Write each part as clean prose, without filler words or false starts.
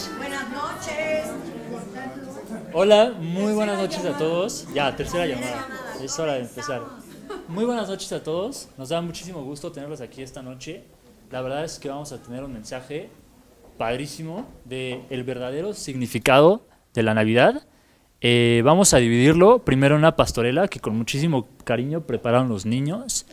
todos. Buenas noches. Hola, muy buenas noches a todos. Ya, tercera llamada. Es hora de empezar. Muy buenas noches a todos. Nos da muchísimo gusto tenerlos aquí esta noche. La verdad es que vamos a tener un mensaje padrísimo de el verdadero significado de la Navidad. Vamos a dividirlo primero en una pastorela que con muchísimo cariño prepararon los niños.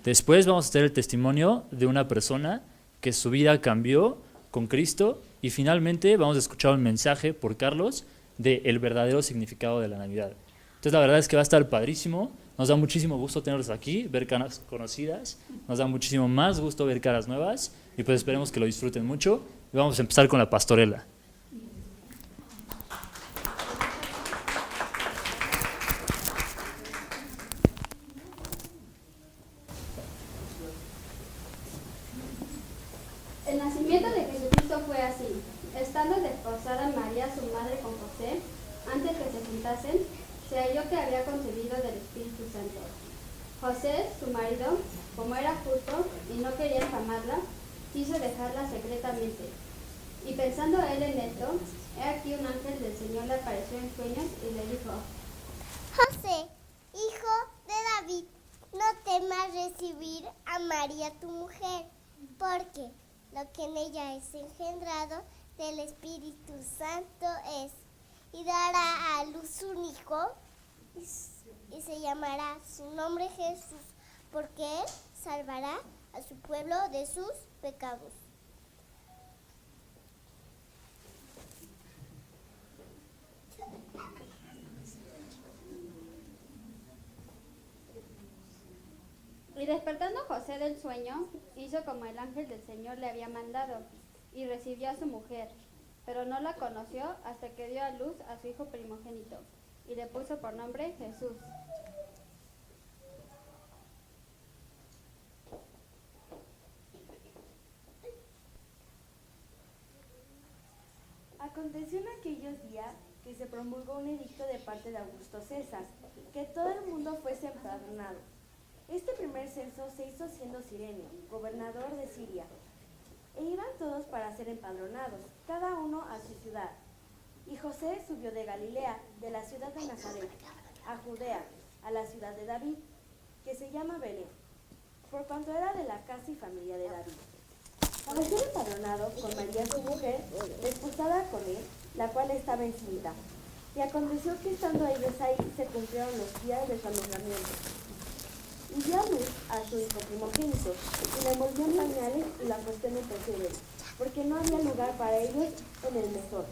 Después vamos a tener el testimonio de una persona que su vida cambió con Cristo. Y finalmente vamos a escuchar un mensaje por Carlos de el verdadero significado de la Navidad. Entonces la verdad es que va a estar padrísimo. Nos da muchísimo gusto tenerlos aquí, ver caras conocidas. Nos da muchísimo más gusto ver caras nuevas. Y pues esperemos que lo disfruten mucho. Y vamos a empezar con la pastorela. El nacimiento de Jesucristo fue así. Estando desposada María, su madre, con José, antes que se juntasen, se halló que había concebido del Espíritu Santo. José, su marido, como era justo y no quería infamarla, quiso dejarla secretamente. Y pensando él en esto, he aquí un ángel del Señor le apareció en sueños y le dijo: José, hijo de David, no temas recibir a María tu mujer, porque lo que en ella es engendrado del Espíritu Santo es, y dará a luz un hijo, y se llamará su nombre Jesús, porque él salvará a su pueblo de sus pecados. Y despertando José del sueño, hizo como el ángel del Señor le había mandado, y recibió a su mujer, pero no la conoció hasta que dio a luz a su hijo primogénito, y le puso por nombre Jesús. Aconteció en aquellos días que se promulgó un edicto de parte de Augusto César, que todo el mundo fuese empadronado. Este primer censo se hizo siendo Cirenio, gobernador de Siria, e iban todos para ser empadronados, cada uno a su ciudad. Y José subió de Galilea, de la ciudad de Nazaret, a Judea, a la ciudad de David, que se llama Belén, por cuanto era de la casa y familia de David. Al ser empadronado con María su mujer, desposada con él, la cual estaba encinta. Y aconteció que estando ellos ahí, se cumplieron los días de su alumbramiento. Y dio a luz a su hijo primogénito, y le envolvió en pañales y la acostó en el pesebre, porque no había lugar para ellos en el mesón.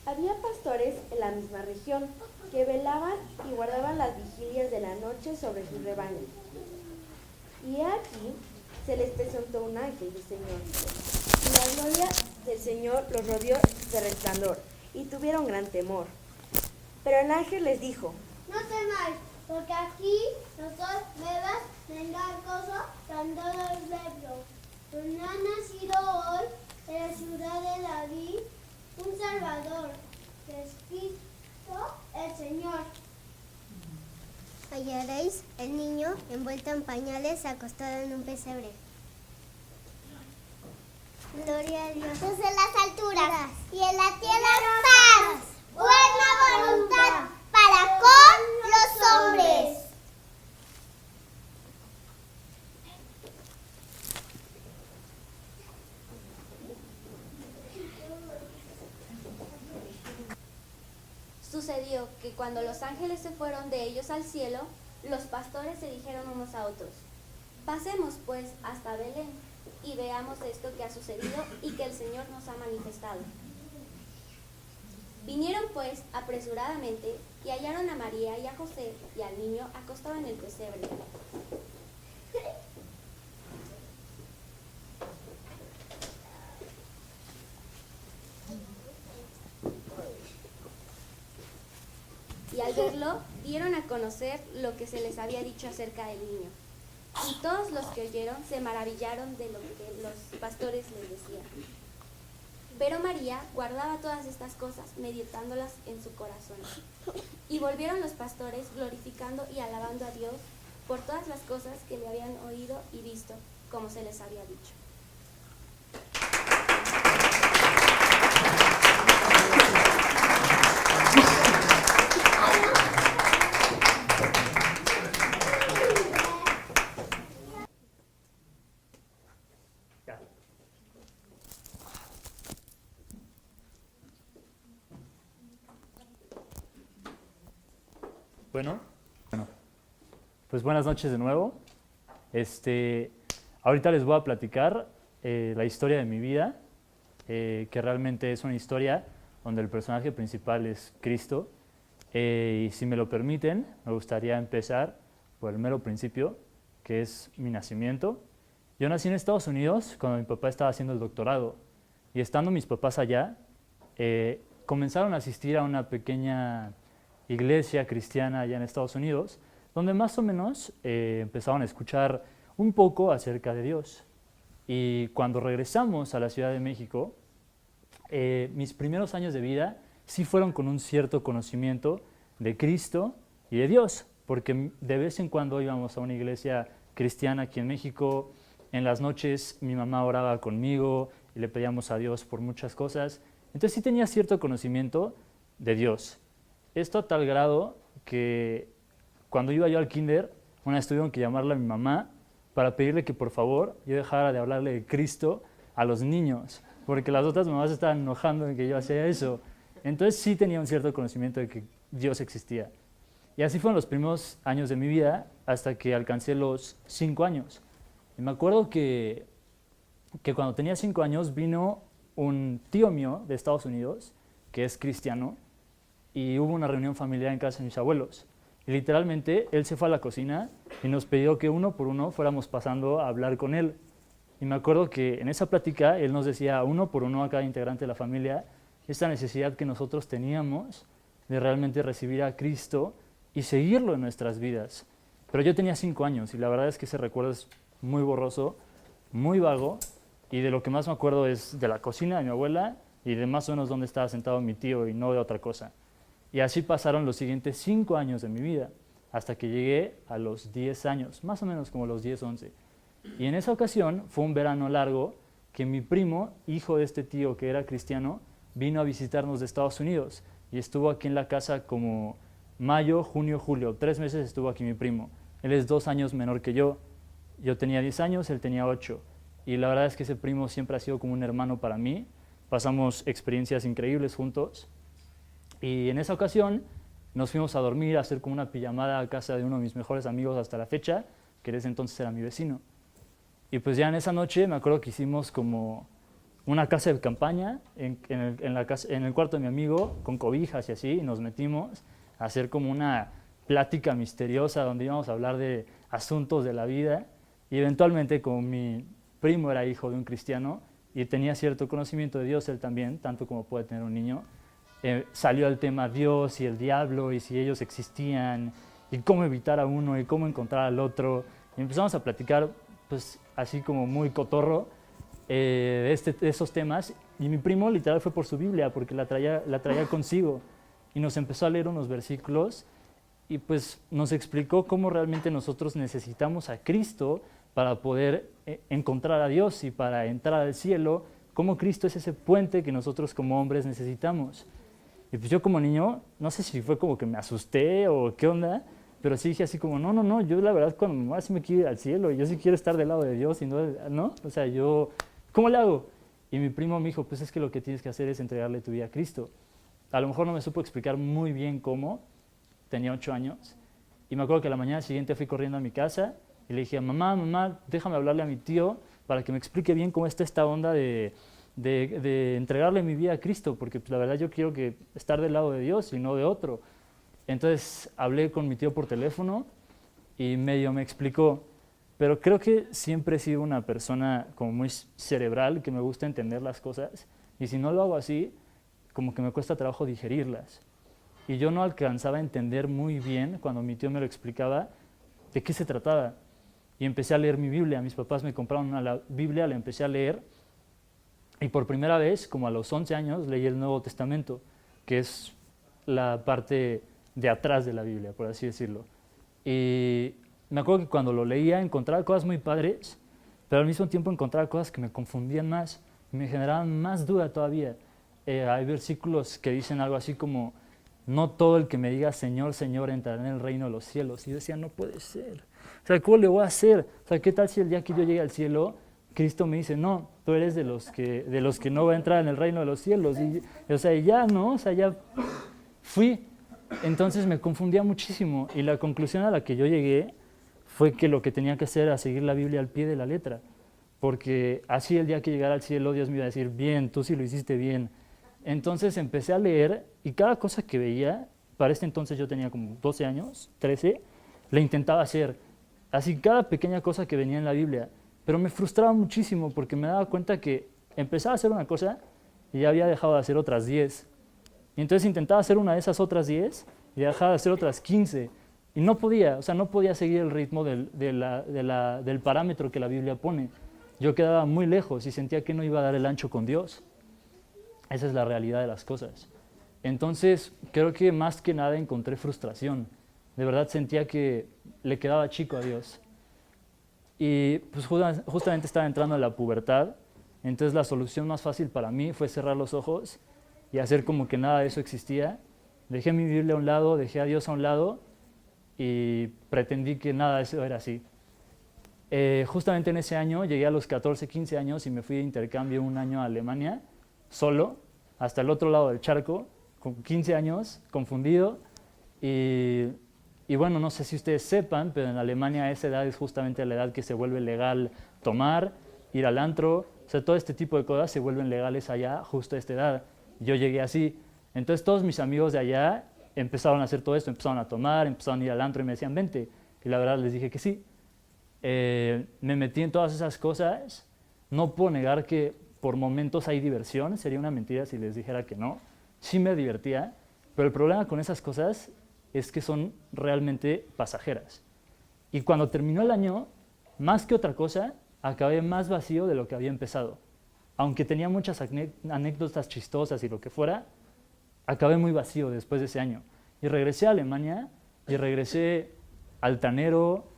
Había pastores en la misma región que velaban y guardaban las vigilias de la noche sobre sus rebaños. Y he aquí se les presentó un ángel del Señor, y la gloria del Señor los rodeó de resplandor, y tuvieron gran temor. Pero el ángel les dijo: No temáis, porque aquí nosotros bebas tengan gozo con todo el pueblo. Pues ha nacido hoy en la ciudad de David un Salvador, que es Cristo el Señor. Hallaréis el niño envuelto en pañales, acostado en un pesebre. Gloria a Dios desde las alturas y en la tierra paz, buena voluntad para con los hombres. Sucedió que cuando los ángeles se fueron de ellos al cielo, los pastores se dijeron unos a otros: pasemos pues hasta Belén y veamos esto que ha sucedido y que el Señor nos ha manifestado. Vinieron pues apresuradamente y hallaron a María y a José y al niño acostado en el pesebre. Y al verlo, dieron a conocer lo que se les había dicho acerca del niño. Y todos los que oyeron se maravillaron de lo que los pastores les decían. Pero María guardaba todas estas cosas, meditándolas en su corazón. Y volvieron los pastores glorificando y alabando a Dios por todas las cosas que le habían oído y visto, como se les había dicho. Bueno, pues buenas noches de nuevo. Ahorita les voy a platicar la historia de mi vida, que realmente es una historia donde el personaje principal es Cristo. Y si me lo permiten, me gustaría empezar por el mero principio, que es mi nacimiento. Yo nací en Estados Unidos cuando mi papá estaba haciendo el doctorado, y estando mis papás allá, comenzaron a asistir a una pequeña iglesia cristiana allá en Estados Unidos, donde más o menos empezaron a escuchar un poco acerca de Dios. Y cuando regresamos a la Ciudad de México, mis primeros años de vida sí fueron con un cierto conocimiento de Cristo y de Dios, porque de vez en cuando íbamos a una iglesia cristiana aquí en México. En las noches mi mamá oraba conmigo y le pedíamos a Dios por muchas cosas. Entonces sí tenía cierto conocimiento de Dios. Esto a tal grado que cuando iba yo al kinder, una vez tuvieron que llamarle a mi mamá para pedirle que por favor yo dejara de hablarle de Cristo a los niños, porque las otras mamás estaban enojando en que yo hacía eso. Entonces sí tenía un cierto conocimiento de que Dios existía. Y así fueron los primeros años de mi vida hasta que alcancé los 5 años. Y me acuerdo que cuando tenía 5 años vino un tío mío de Estados Unidos, que es cristiano, y hubo una reunión familiar en casa de mis abuelos. Y literalmente él se fue a la cocina y nos pidió que uno por uno fuéramos pasando a hablar con él. Y me acuerdo que en esa plática él nos decía uno por uno a cada integrante de la familia esta necesidad que nosotros teníamos de realmente recibir a Cristo y seguirlo en nuestras vidas. Pero yo tenía 5 años y la verdad es que ese recuerdo es muy borroso, muy vago, y de lo que más me acuerdo es de la cocina de mi abuela y de más o menos dónde estaba sentado mi tío y no de otra cosa. Y así pasaron los siguientes 5 años de mi vida, hasta que llegué a los 10 años, más o menos como los 10, 11. Y en esa ocasión fue un verano largo que mi primo, hijo de este tío que era cristiano, vino a visitarnos de Estados Unidos y estuvo aquí en la casa como mayo, junio, julio. 3 meses estuvo aquí mi primo. Él es 2 años menor que yo. Yo tenía 10 años, él tenía 8. Y la verdad es que ese primo siempre ha sido como un hermano para mí. Pasamos experiencias increíbles juntos. Y en esa ocasión nos fuimos a dormir, a hacer como una pijamada a casa de uno de mis mejores amigos hasta la fecha, que en ese entonces era mi vecino. Y pues ya en esa noche me acuerdo que hicimos como una casa de campaña en el cuarto de mi amigo, con cobijas y así, y nos metimos a hacer como una plática misteriosa donde íbamos a hablar de asuntos de la vida. Y eventualmente, como mi primo era hijo de un cristiano y tenía cierto conocimiento de Dios él también, tanto como puede tener un niño, salió el tema Dios y el diablo y si ellos existían y cómo evitar a uno y cómo encontrar al otro. Y empezamos a platicar pues así como muy cotorro de esos temas, y mi primo literal fue por su Biblia porque la traía consigo y nos empezó a leer unos versículos y pues nos explicó cómo realmente nosotros necesitamos a Cristo para poder encontrar a Dios y para entrar al cielo, cómo Cristo es ese puente que nosotros como hombres necesitamos. Y pues yo como niño, no sé si fue como que me asusté o qué onda, pero sí dije así como, no, yo la verdad cuando me muera sí me quiero ir al cielo, y yo sí quiero estar del lado de Dios, y no, o sea, yo, ¿cómo le hago? Y mi primo me dijo, pues es que lo que tienes que hacer es entregarle tu vida a Cristo. A lo mejor no me supo explicar muy bien cómo, tenía 8 años, y me acuerdo que la mañana siguiente fui corriendo a mi casa, y le dije, mamá, déjame hablarle a mi tío para que me explique bien cómo está esta onda de entregarle mi vida a Cristo, porque pues, la verdad yo quiero estar del lado de Dios y no de otro. Entonces hablé con mi tío por teléfono y medio me explicó, pero creo que siempre he sido una persona como muy cerebral, que me gusta entender las cosas, y si no lo hago así, como que me cuesta trabajo digerirlas. y yo no alcanzaba a entender muy bien, cuando mi tío me lo explicaba, de qué se trataba. Y empecé a leer mi Biblia. Mis papás me compraron una Biblia, la empecé a leer, y por primera vez, como a los 11 años, leí el Nuevo Testamento, que es la parte de atrás de la Biblia, por así decirlo. Y me acuerdo que cuando lo leía encontraba cosas muy padres, pero al mismo tiempo encontraba cosas que me confundían más, me generaban más duda todavía. Hay versículos que dicen algo así como: no todo el que me diga Señor, Señor entrará en el reino de los cielos. Y yo decía, no puede ser. O sea, ¿cómo le voy a hacer? O sea, ¿qué tal si el día que yo llegue al cielo, Cristo me dice, no, tú eres de los que no va a entrar en el reino de los cielos? Y, o sea, ya no, o sea, ya fui. Entonces me confundía muchísimo, y la conclusión a la que yo llegué fue que lo que tenía que hacer era seguir la Biblia al pie de la letra, porque así el día que llegara al cielo Dios me iba a decir, bien, tú sí lo hiciste bien. Entonces empecé a leer, y cada cosa que veía, para este entonces yo tenía como 12 años, 13, le intentaba hacer, así cada pequeña cosa que venía en la Biblia, pero me frustraba muchísimo porque me daba cuenta que empezaba a hacer una cosa y ya había dejado de hacer otras 10. Y entonces intentaba hacer una de esas otras 10 y dejaba de hacer otras 15. Y no podía, o sea, no podía seguir el ritmo del parámetro que la Biblia pone. Yo quedaba muy lejos y sentía que no iba a dar el ancho con Dios. Esa es la realidad de las cosas. Entonces, creo que más que nada encontré frustración. De verdad sentía que le quedaba chico a Dios. Y pues justamente estaba entrando en la pubertad, entonces la solución más fácil para mí fue cerrar los ojos y hacer como que nada de eso existía. Dejé mi Biblia a un lado, dejé a Dios a un lado y pretendí que nada de eso era así. Justamente en ese año llegué a los 14, 15 años y me fui de intercambio un año a Alemania, solo, hasta el otro lado del charco, con 15 años, confundido. Y bueno, no sé si ustedes sepan, pero en Alemania esa edad es justamente la edad que se vuelve legal tomar, ir al antro, o sea, todo este tipo de cosas se vuelven legales allá justo a esta edad. Yo llegué así. Entonces todos mis amigos de allá empezaron a hacer todo esto, empezaron a tomar, empezaron a ir al antro y me decían, vente. Y la verdad les dije que sí. Me metí en todas esas cosas. No puedo negar que por momentos hay diversión, sería una mentira si les dijera que no. Sí me divertía, pero el problema con esas cosas es que son realmente pasajeras. Y cuando terminó el año, más que otra cosa, acabé más vacío de lo que había empezado. Aunque tenía muchas anécdotas chistosas y lo que fuera, acabé muy vacío después de ese año. Y regresé a Alemania, y regresé altanero,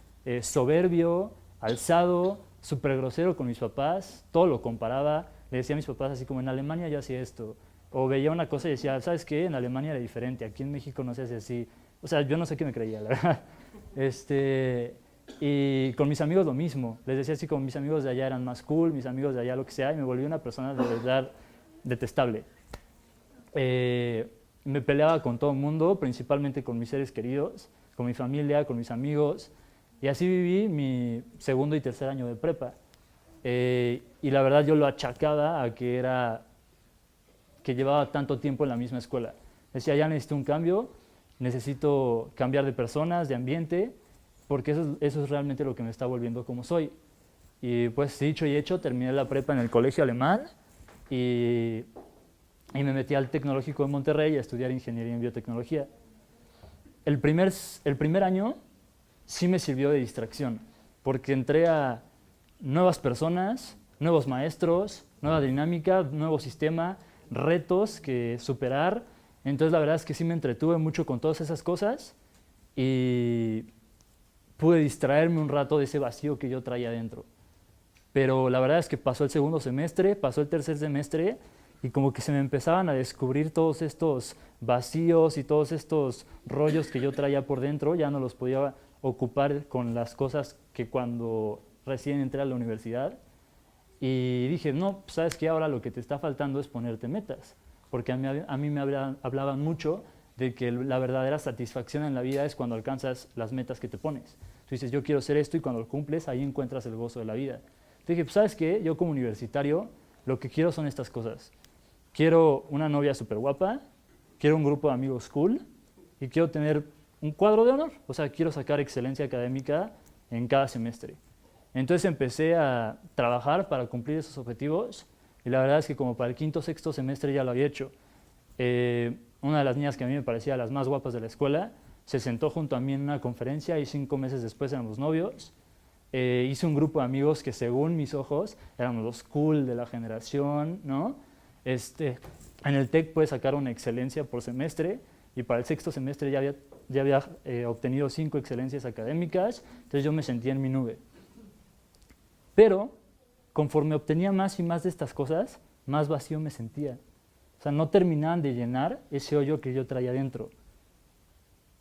soberbio, alzado, súper grosero con mis papás, todo lo comparaba, le decía a mis papás así como, en Alemania yo hacía esto, o veía una cosa y decía, ¿sabes qué? En Alemania era diferente, aquí en México no se hace así. O sea, yo no sé qué me creía, la verdad. Y con mis amigos lo mismo. Les decía así como mis amigos de allá eran más cool, mis amigos de allá lo que sea, y me volví una persona de verdad detestable. Me peleaba con todo el mundo, principalmente con mis seres queridos, con mi familia, con mis amigos, y así viví mi segundo y tercer año de prepa. Y la verdad yo lo achacaba a que llevaba tanto tiempo en la misma escuela. Decía, ya necesito un cambio, necesito cambiar de personas, de ambiente, porque eso es realmente lo que me está volviendo como soy. Y pues dicho y hecho, terminé la prepa en el colegio alemán y me metí al Tecnológico de Monterrey a estudiar ingeniería en biotecnología. El primer año sí me sirvió de distracción, porque entré a nuevas personas, nuevos maestros, nueva dinámica, nuevo sistema, retos que superar. Entonces la verdad es que sí me entretuve mucho con todas esas cosas y pude distraerme un rato de ese vacío que yo traía dentro. Pero la verdad es que pasó el segundo semestre, pasó el tercer semestre y como que se me empezaban a descubrir todos estos vacíos y todos estos rollos que yo traía por dentro, ya no los podía ocupar con las cosas que cuando recién entré a la universidad. Y dije, no, pues, ¿sabes qué? Ahora lo que te está faltando es ponerte metas. Porque a mí me hablaban mucho de que la verdadera satisfacción en la vida es cuando alcanzas las metas que te pones. Tú dices, yo quiero hacer esto, y cuando lo cumples, ahí encuentras el gozo de la vida. Entonces dije, pues, ¿sabes qué? Yo como universitario, lo que quiero son estas cosas. Quiero una novia súper guapa, quiero un grupo de amigos cool, y quiero tener un cuadro de honor. O sea, quiero sacar excelencia académica en cada semestre. Entonces empecé a trabajar para cumplir esos objetivos, y la verdad es que como para el quinto o sexto semestre ya lo había hecho. una de las niñas que a mí me parecía las más guapas de la escuela, se sentó junto a mí en una conferencia y 5 meses después éramos novios. Hice un grupo de amigos que según mis ojos éramos los cool de la generación, ¿no? En el TEC puedes sacar una excelencia por semestre y para el 6º semestre ya había obtenido 5 excelencias académicas, entonces yo me sentía en mi nube. Pero conforme obtenía más y más de estas cosas, más vacío me sentía. O sea, no terminaban de llenar ese hoyo que yo traía dentro.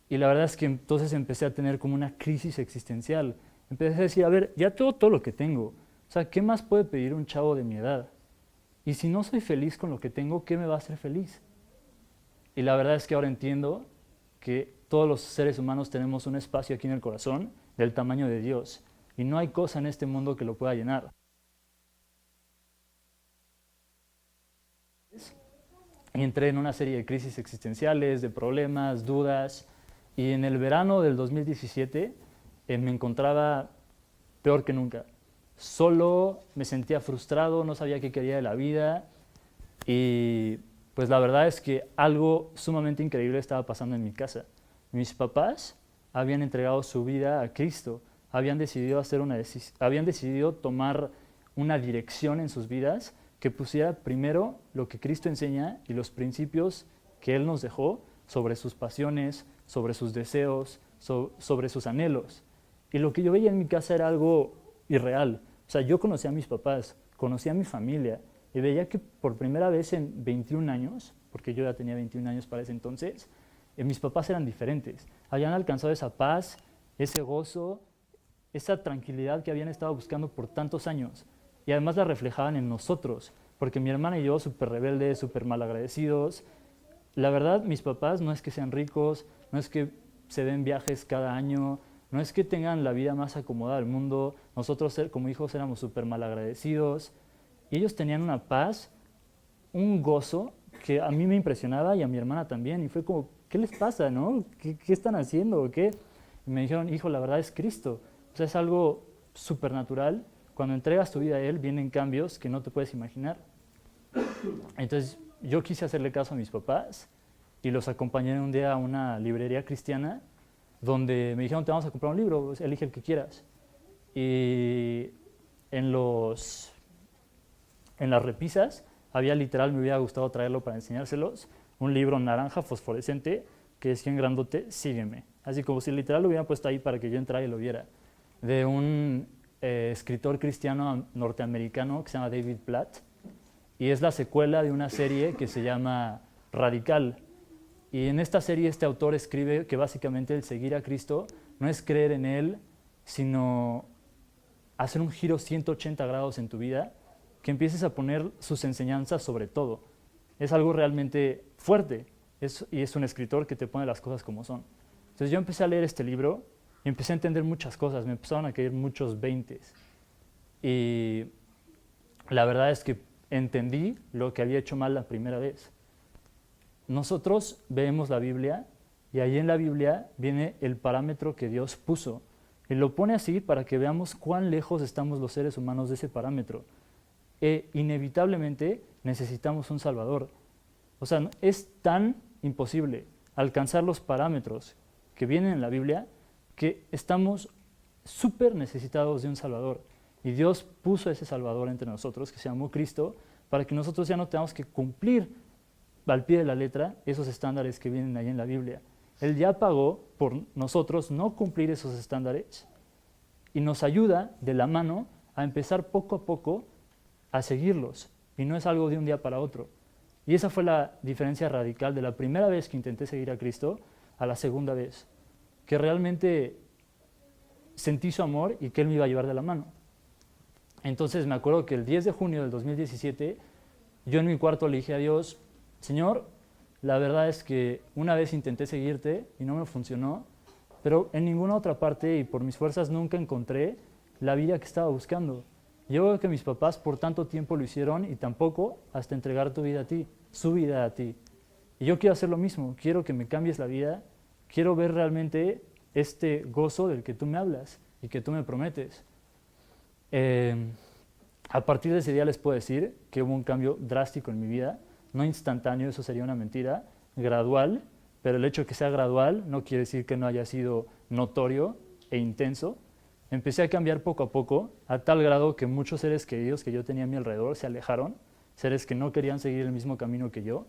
Y la verdad es que entonces empecé a tener como una crisis existencial. Empecé a decir, a ver, ya tengo todo lo que tengo. O sea, ¿qué más puede pedir un chavo de mi edad? Y si no soy feliz con lo que tengo, ¿qué me va a hacer feliz? Y la verdad es que ahora entiendo que todos los seres humanos tenemos un espacio aquí en el corazón del tamaño de Dios. Y no hay cosa en este mundo que lo pueda llenar. Y entré en una serie de crisis existenciales, de problemas, dudas. Y en el verano del 2017 me encontraba peor que nunca. Solo, me sentía frustrado, no sabía qué quería de la vida. Y pues la verdad es que algo sumamente increíble estaba pasando en mi casa. Mis papás habían entregado su vida a Cristo. Habían decidido tomar una dirección en sus vidas que pusiera primero lo que Cristo enseña y los principios que Él nos dejó sobre sus pasiones, sobre sus deseos, sobre sus anhelos. Y lo que yo veía en mi casa era algo irreal. O sea, yo conocía a mis papás, conocía a mi familia y veía que por primera vez en 21 años, porque yo ya tenía 21 años para ese entonces, mis papás eran diferentes. Habían alcanzado esa paz, ese gozo, esa tranquilidad que habían estado buscando por tantos años. Y además la reflejaban en nosotros, porque mi hermana y yo, súper rebeldes, súper malagradecidos. La verdad, mis papás no es que sean ricos, no es que se den viajes cada año, no es que tengan la vida más acomodada del mundo. Nosotros como hijos éramos súper malagradecidos. Y ellos tenían una paz, un gozo que a mí me impresionaba y a mi hermana también. Y fue como, ¿qué les pasa, no? ¿Qué están haciendo o qué? Y me dijeron, hijo, la verdad es Cristo. O sea, es algo supernatural. Cuando entregas tu vida a Él, vienen cambios que no te puedes imaginar. Entonces, yo quise hacerle caso a mis papás y los acompañé un día a una librería cristiana donde me dijeron, te vamos a comprar un libro, pues, elige el que quieras. Y en las repisas había literal, me hubiera gustado traerlo para enseñárselos, un libro naranja fosforescente que decía en grandote, sígueme. Así como si literal lo hubieran puesto ahí para que yo entrara y lo viera. De un escritor cristiano norteamericano que se llama David Platt, y es la secuela de una serie que se llama Radical. Y en esta serie este autor escribe que básicamente el seguir a Cristo no es creer en Él, sino hacer un giro 180 grados en tu vida, que empieces a poner sus enseñanzas sobre todo. Es algo realmente fuerte, y es un escritor que te pone las cosas como son. Entonces yo empecé a leer este libro y empecé a entender muchas cosas, me empezaron a caer muchos 20s. Y la verdad es que entendí lo que había hecho mal la primera vez. Nosotros vemos la Biblia y ahí en la Biblia viene el parámetro que Dios puso. Y lo pone así para que veamos cuán lejos estamos los seres humanos de ese parámetro. Inevitablemente necesitamos un Salvador. O sea, es tan imposible alcanzar los parámetros que vienen en la Biblia que estamos súper necesitados de un Salvador. Y Dios puso ese Salvador entre nosotros, que se llamó Cristo, para que nosotros ya no tengamos que cumplir al pie de la letra esos estándares que vienen ahí en la Biblia. Él ya pagó por nosotros no cumplir esos estándares y nos ayuda de la mano a empezar poco a poco a seguirlos. Y no es algo de un día para otro. Y esa fue la diferencia radical de la primera vez que intenté seguir a Cristo a la segunda vez. Que realmente sentí su amor y que Él me iba a llevar de la mano. Entonces me acuerdo que el 10 de junio del 2017, yo en mi cuarto le dije a Dios, Señor, la verdad es que una vez intenté seguirte y no me funcionó, pero en ninguna otra parte y por mis fuerzas nunca encontré la vida que estaba buscando. Yo veo que mis papás por tanto tiempo lo hicieron y tampoco hasta entregar tu vida a ti, su vida a ti. Y yo quiero hacer lo mismo, quiero que me cambies la vida, quiero ver realmente este gozo del que tú me hablas y que tú me prometes. A partir de ese día les puedo decir que hubo un cambio drástico en mi vida, no instantáneo, eso sería una mentira, gradual, pero el hecho de que sea gradual no quiere decir que no haya sido notorio e intenso. Empecé a cambiar poco a poco, a tal grado que muchos seres queridos que yo tenía a mi alrededor se alejaron, seres que no querían seguir el mismo camino que yo.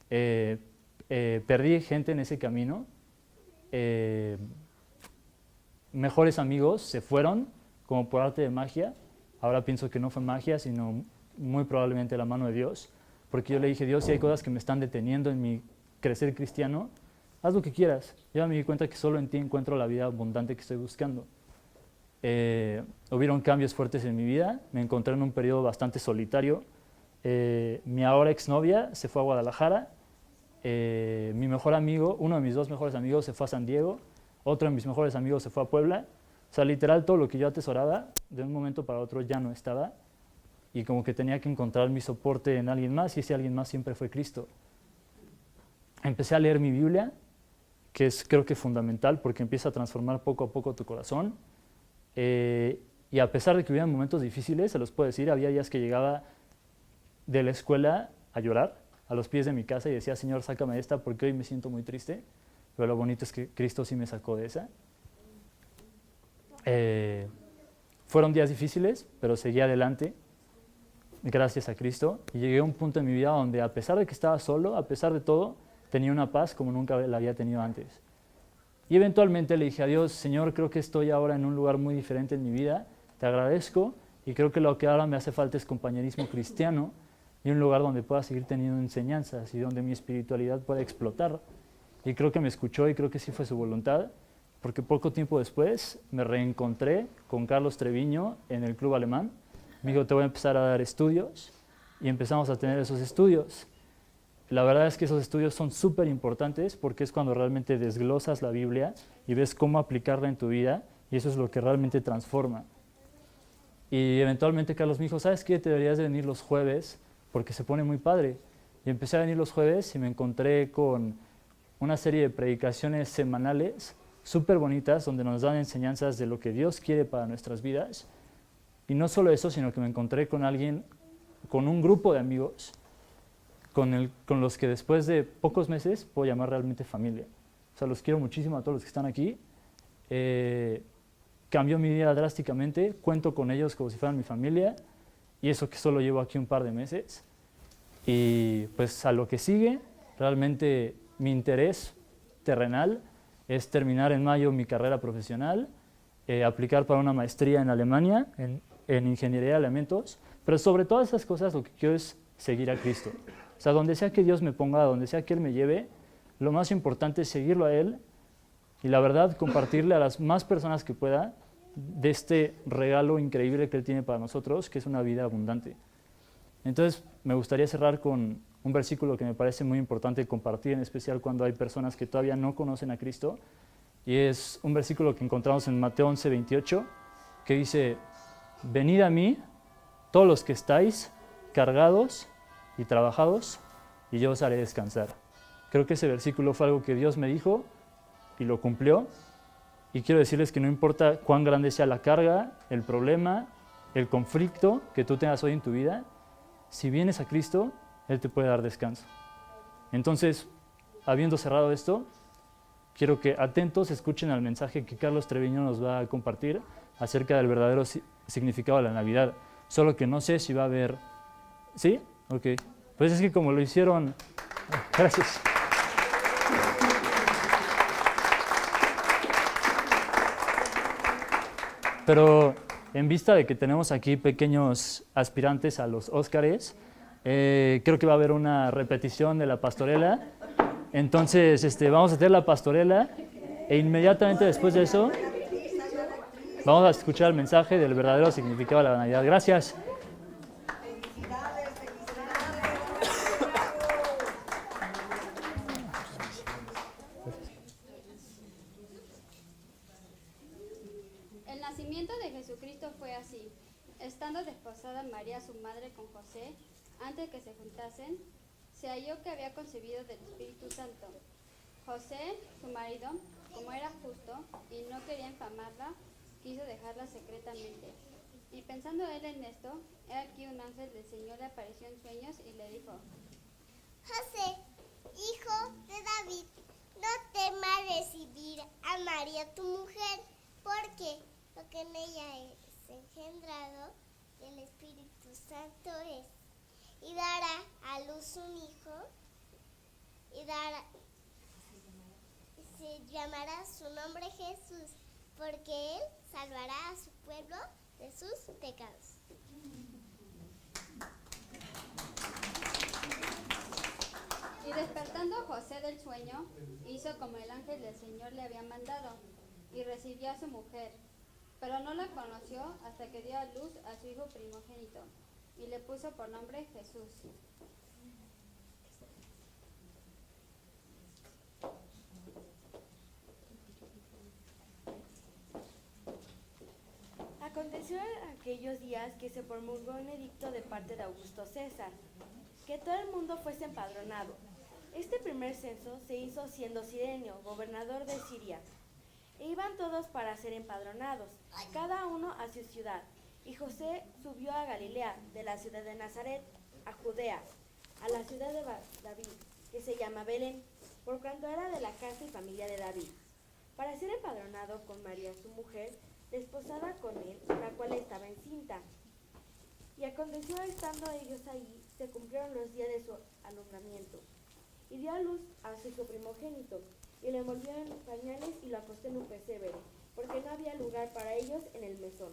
Perdí gente en ese camino. Mejores amigos se fueron como por arte de magia. Ahora pienso que no fue magia, sino muy probablemente la mano de Dios, porque yo le dije: Dios, si hay cosas que me están deteniendo en mi crecer cristiano, haz lo que quieras. Yo me di cuenta que solo en ti encuentro la vida abundante que estoy buscando. Hubieron cambios fuertes en mi vida, me encontré en un periodo bastante solitario. Mi ahora exnovia se fue a Guadalajara, mi mejor amigo, uno de mis dos mejores amigos se fue a San Diego, otro de mis mejores amigos se fue a Puebla. O sea, literal, todo lo que yo atesoraba, de un momento para otro ya no estaba, y como que tenía que encontrar mi soporte en alguien más, y ese alguien más siempre fue Cristo. Empecé a leer mi Biblia, que es creo que fundamental, porque empieza a transformar poco a poco tu corazón. Y a pesar de que hubiera momentos difíciles, se los puedo decir, había días que llegaba de la escuela a llorar a los pies de mi casa y decía: Señor, sácame de esta porque hoy me siento muy triste. Pero lo bonito es que Cristo sí me sacó de esa. Fueron días difíciles, pero seguí adelante gracias a Cristo, y llegué a un punto en mi vida donde, a pesar de que estaba solo, a pesar de todo, tenía una paz como nunca la había tenido antes. Y eventualmente le dije a Dios: Señor, creo que estoy ahora en un lugar muy diferente en mi vida, te agradezco, y creo que lo que ahora me hace falta es compañerismo cristiano y un lugar donde pueda seguir teniendo enseñanzas y donde mi espiritualidad pueda explotar. Y creo que me escuchó, y creo que sí fue su voluntad, porque poco tiempo después me reencontré con Carlos Treviño en el Club Alemán. Me dijo: te voy a empezar a dar estudios, y empezamos a tener esos estudios. La verdad es que esos estudios son súper importantes, porque es cuando realmente desglosas la Biblia y ves cómo aplicarla en tu vida, y eso es lo que realmente transforma. Y eventualmente Carlos me dijo: ¿sabes qué? Te deberías de venir los jueves, porque se pone muy padre. Y empecé a venir los jueves y me encontré con una serie de predicaciones semanales súper bonitas, donde nos dan enseñanzas de lo que Dios quiere para nuestras vidas. Y no solo eso, sino que me encontré con alguien, con un grupo de amigos, con los que después de pocos meses puedo llamar realmente familia. O sea, los quiero muchísimo a todos los que están aquí. Cambió mi vida drásticamente, cuento con ellos como si fueran mi familia, y eso que solo llevo aquí un par de meses. Y pues a lo que sigue, realmente mi interés terrenal es terminar en mayo mi carrera profesional, aplicar para una maestría en Alemania en ingeniería de alimentos, pero sobre todas esas cosas lo que quiero es seguir a Cristo. O sea, donde sea que Dios me ponga, donde sea que Él me lleve, lo más importante es seguirlo a Él y, la verdad, compartirle a las más personas que pueda de este regalo increíble que Él tiene para nosotros, que es una vida abundante. Entonces, me gustaría cerrar con un versículo que me parece muy importante compartir, en especial cuando hay personas que todavía no conocen a Cristo, y es un versículo que encontramos en Mateo 11:28, que dice: venid a mí, todos los que estáis cargados y trabajados, y yo os haré descansar. Creo que ese versículo fue algo que Dios me dijo y lo cumplió, y quiero decirles que no importa cuán grande sea la carga, el problema, el conflicto que tú tengas hoy en tu vida, si vienes a Cristo, Él te puede dar descanso. Entonces, habiendo cerrado esto, quiero que atentos escuchen al mensaje que Carlos Treviño nos va a compartir acerca del verdadero significado de la Navidad. Solo que no sé si va a haber... ¿Sí? Ok. Pues es que como lo hicieron... Gracias. Pero en vista de que tenemos aquí pequeños aspirantes a los Óscares, creo que va a haber una repetición de la pastorela. Entonces vamos a hacer la pastorela e inmediatamente después de eso vamos a escuchar el mensaje del verdadero significado de la Navidad. Gracias. El nacimiento de Jesucristo fue así. Estando desposada María, su madre, con José, antes que se juntasen, se halló que había concebido del Espíritu Santo. José, su marido, como era justo y no quería infamarla, quiso dejarla secretamente. Y pensando él en esto, he aquí un ángel del Señor le apareció en sueños y le dijo: José, Hijo de David, no temas recibir a María tu mujer, porque lo que en ella es engendrado del Espíritu Santo es, y dará a luz un hijo, se llamará su nombre Jesús, porque él salvará a su pueblo de sus pecados. Y despertando José del sueño, hizo como el ángel del Señor le había mandado, y recibió a su mujer. Pero no la conoció hasta que dio a luz a su hijo primogénito, y le puso por nombre Jesús. Aconteció en aquellos días que se promulgó un edicto de parte de Augusto César, que todo el mundo fuese empadronado. Este primer censo se hizo siendo Cirenio, gobernador de Siria. E iban todos para ser empadronados, cada uno a su ciudad. Y José subió a Galilea, de la ciudad de Nazaret, a Judea, a la ciudad de David, que se llama Belén, por cuanto era de la casa y familia de David, para ser empadronado con María su mujer, desposada con él, la cual estaba encinta. Y aconteció, estando ellos allí, se cumplieron los días de su alumbramiento. Y dio a luz a su hijo primogénito, y le envolvió en pañales y lo acostó en un pesebre, porque no había lugar para ellos en el mesón.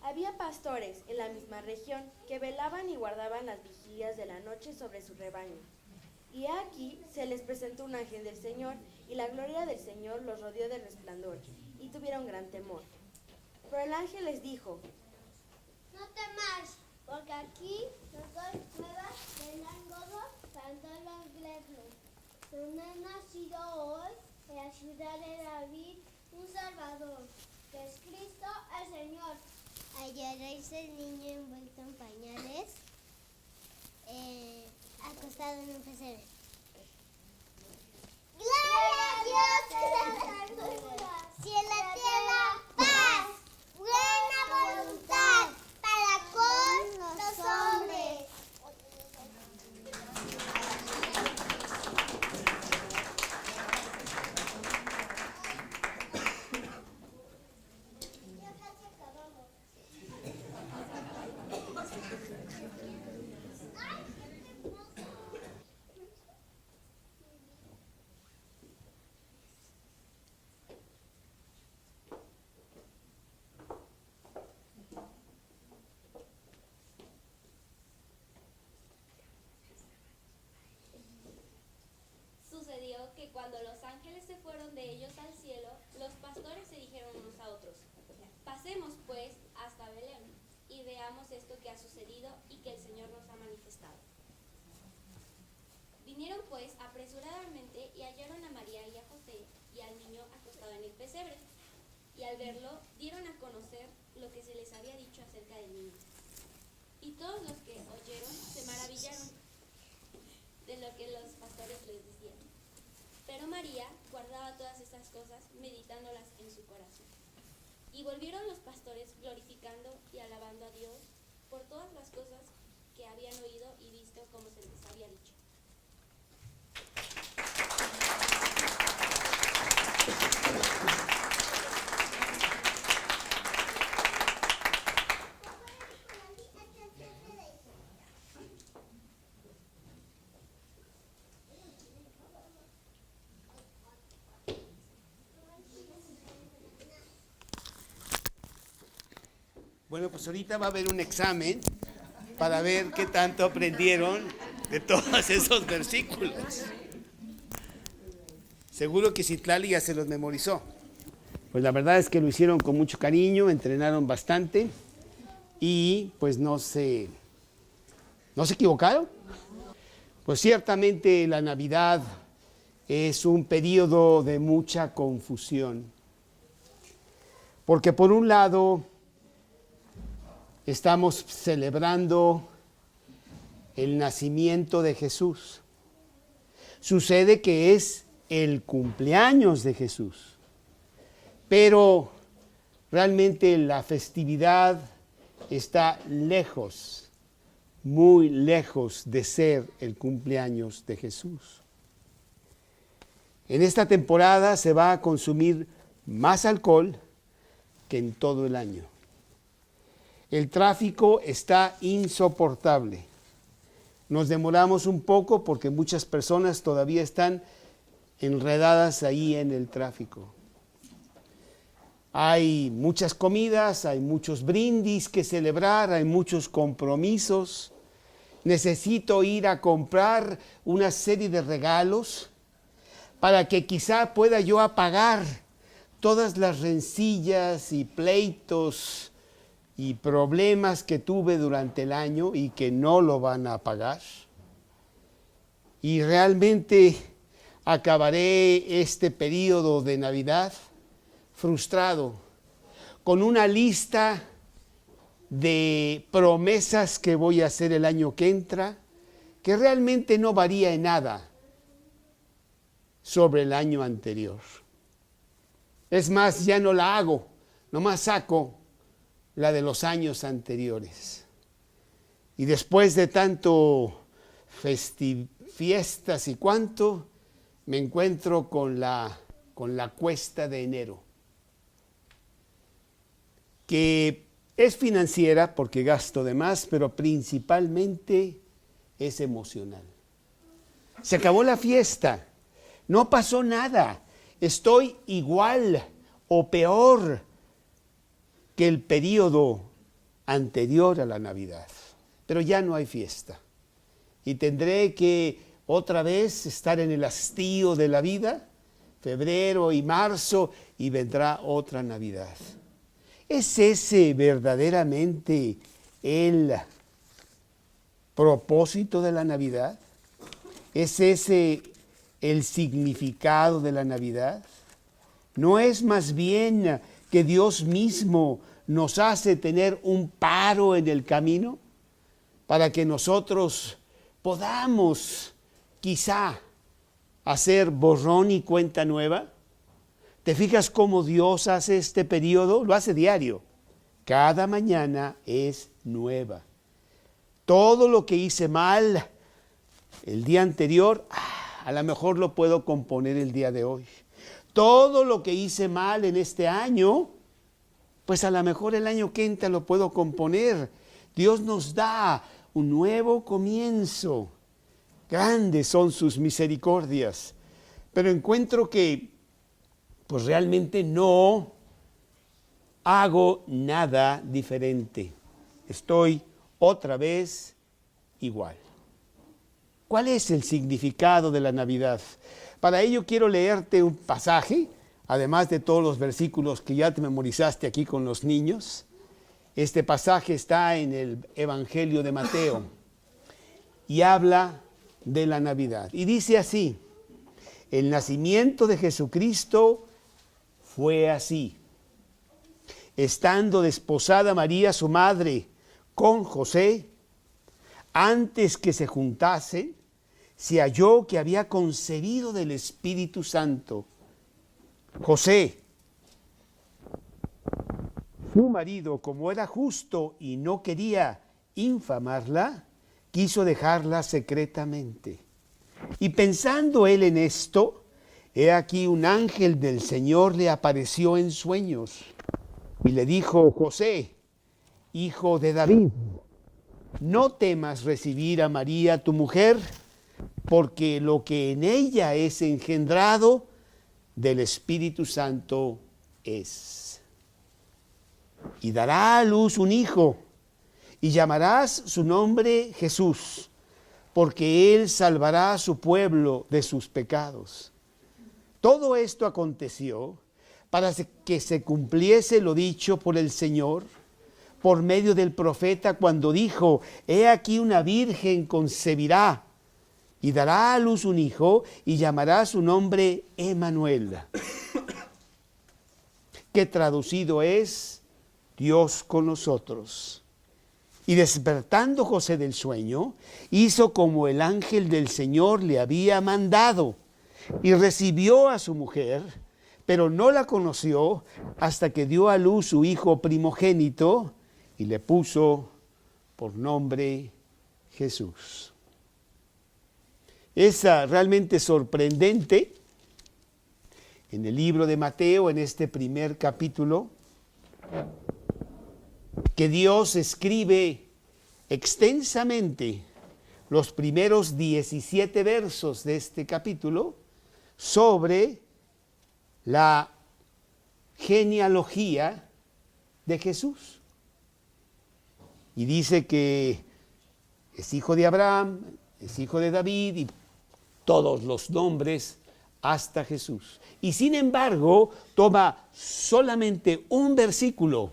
Había pastores en la misma región que velaban y guardaban las vigilias de la noche sobre su rebaño. Y aquí se les presentó un ángel del Señor, y la gloria del Señor los rodeó de resplandor, y tuvieron gran temor. Pero el ángel les dijo: No temáis, porque aquí os doy nuevas de gran gozo para todos los pueblos. Donde ha nacido hoy, en la ciudad de David, un Salvador, que es Cristo el Señor. Hallaréis el niño envuelto en pañales, acostado en un pesebre. ¡Gloria a Dios en las alturas! Y en la tierra paz, buena voluntad para con los hombres. Ya casi acabamos. Sucedió que cuando los ángeles se fueron de ellos al cielo, los pastores se dijeron unos a otros: pasemos pues hasta Belén y veamos esto que ha sucedido y que el Señor nos ha manifestado. Vinieron pues apresuradamente y hallaron a María y a José y al niño acostado en el pesebre. Y al verlo dieron a conocer lo que se les había dicho acerca del niño. Y todos los que oyeron se maravillaron de lo que los pastores les decían. Pero María guardaba todas estas cosas, meditándolas en su corazón. Y volvieron los pastores glorificando y alabando a Dios por todas las cosas que habían oído y visto como se les había dicho. Bueno, pues ahorita va a haber un examen para ver qué tanto aprendieron de todos esos versículos. Seguro que Citlali ya se los memorizó. Pues la verdad es que lo hicieron con mucho cariño, entrenaron bastante y pues no se equivocaron. Pues ciertamente la Navidad es un periodo de mucha confusión. Porque por un lado estamos celebrando el nacimiento de Jesús. Sucede que es el cumpleaños de Jesús, pero realmente la festividad está lejos, muy lejos de ser el cumpleaños de Jesús. En esta temporada se va a consumir más alcohol que en todo el año. El tráfico está insoportable. Nos demoramos un poco porque muchas personas todavía están enredadas ahí en el tráfico. Hay muchas comidas, hay muchos brindis que celebrar, hay muchos compromisos. Necesito ir a comprar una serie de regalos para que quizá pueda yo apagar todas las rencillas y pleitos y problemas que tuve durante el año y que no lo van a pagar. Y realmente acabaré este periodo de Navidad frustrado, con una lista de promesas que voy a hacer el año que entra, que realmente no varía en nada sobre el año anterior. Es más, ya no la hago, nomás saco la de los años anteriores. Y después de tanto fiestas y cuánto, me encuentro con la cuesta de enero, que es financiera porque gasto de más, pero principalmente es emocional. Se acabó la fiesta, no pasó nada, estoy igual o peor que el periodo anterior a la Navidad, pero ya no hay fiesta y tendré que otra vez estar en el hastío de la vida, febrero y marzo, y vendrá otra Navidad. ¿Es ese verdaderamente el propósito de la Navidad? ¿Es ese el significado de la Navidad? ¿No es más bien que Dios mismo nos hace tener un paro en el camino para que nosotros podamos quizá hacer borrón y cuenta nueva? ¿Te fijas cómo Dios hace este periodo? Lo hace diario. Cada mañana es nueva. Todo lo que hice mal el día anterior, a lo mejor lo puedo componer el día de hoy. Todo lo que hice mal en este año, pues a lo mejor el año que entra lo puedo componer. Dios nos da un nuevo comienzo. Grandes son sus misericordias. Pero encuentro que pues realmente no hago nada diferente. Estoy otra vez igual. ¿Cuál es el significado de la Navidad? Para ello quiero leerte un pasaje, además de todos los versículos que ya te memorizaste aquí con los niños. Este pasaje está en el Evangelio de Mateo y habla de la Navidad. Y dice así: el nacimiento de Jesucristo fue así. Estando desposada María, su madre, con José, antes que se juntasen, se halló que había concebido del Espíritu Santo. José, su marido, como era justo y no quería infamarla, quiso dejarla secretamente. Y pensando él en esto, he aquí un ángel del Señor le apareció en sueños y le dijo: José, hijo de David, no temas recibir a María tu mujer, porque lo que en ella es engendrado del Espíritu Santo es. Y dará a luz un hijo, y llamarás su nombre Jesús, porque él salvará a su pueblo de sus pecados. Todo esto aconteció para que se cumpliese lo dicho por el Señor por medio del profeta cuando dijo: he aquí una virgen concebirá y dará a luz un hijo y llamará su nombre Emmanuel, que traducido es Dios con nosotros. Y despertando José del sueño, hizo como el ángel del Señor le había mandado, y recibió a su mujer, pero no la conoció hasta que dio a luz su hijo primogénito, y le puso por nombre Jesús. Es realmente sorprendente en el libro de Mateo, en este primer capítulo, que Dios escribe extensamente los primeros 17 versos de este capítulo sobre la genealogía de Jesús. Y dice que es hijo de Abraham, es hijo de David y todos los nombres hasta Jesús. Y sin embargo, toma solamente un versículo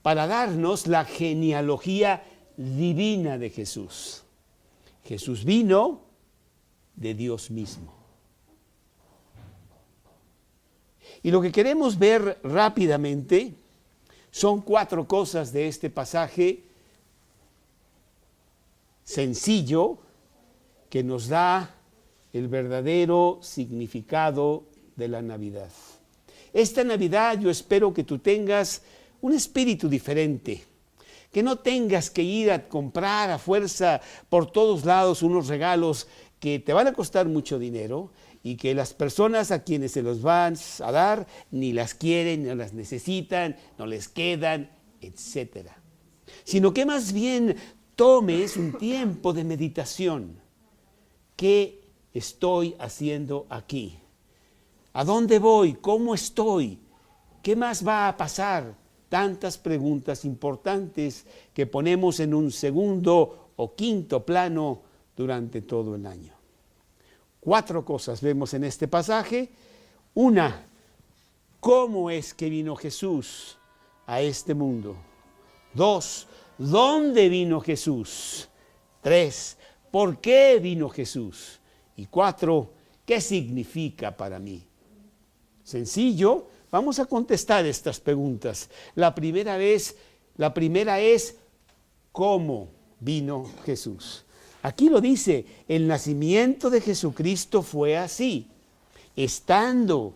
para darnos la genealogía divina de Jesús. Jesús vino de Dios mismo. Y lo que queremos ver rápidamente son 4 cosas de este pasaje sencillo que nos da el verdadero significado de la Navidad. Esta Navidad yo espero que tú tengas un espíritu diferente, que no tengas que ir a comprar a fuerza por todos lados unos regalos que te van a costar mucho dinero y que las personas a quienes se los van a dar ni las quieren, ni las necesitan, no les quedan, etc. Sino que más bien tomes un tiempo de meditación. ¿Qué estoy haciendo aquí? ¿A dónde voy? ¿Cómo estoy? ¿Qué más va a pasar? Tantas preguntas importantes que ponemos en un segundo o quinto plano durante todo el año. 4 cosas vemos en este pasaje. Una, ¿cómo es que vino Jesús a este mundo? 2, ¿dónde vino Jesús? 3, ¿por qué vino Jesús? Y 4, ¿qué significa para mí? Sencillo, vamos a contestar estas preguntas. La primera es, ¿cómo vino Jesús? Aquí lo dice, el nacimiento de Jesucristo fue así. Estando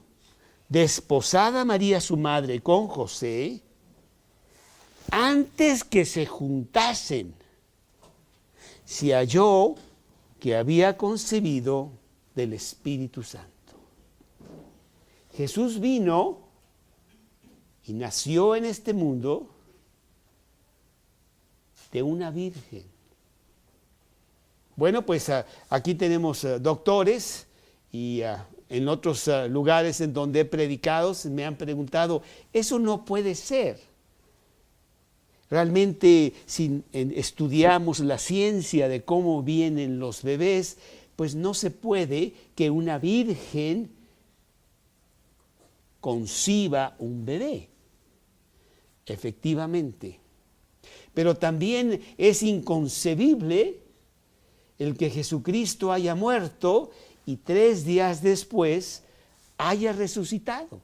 desposada María su madre con José, antes que se juntasen, se halló que había concebido del Espíritu Santo. Jesús vino y nació en este mundo de una virgen. Bueno, pues aquí tenemos doctores y en otros lugares en donde he predicado me han preguntado, eso no puede ser. Realmente, si estudiamos la ciencia de cómo vienen los bebés, pues no se puede que una virgen conciba un bebé. Efectivamente. Pero también es inconcebible el que Jesucristo haya muerto y 3 días después haya resucitado.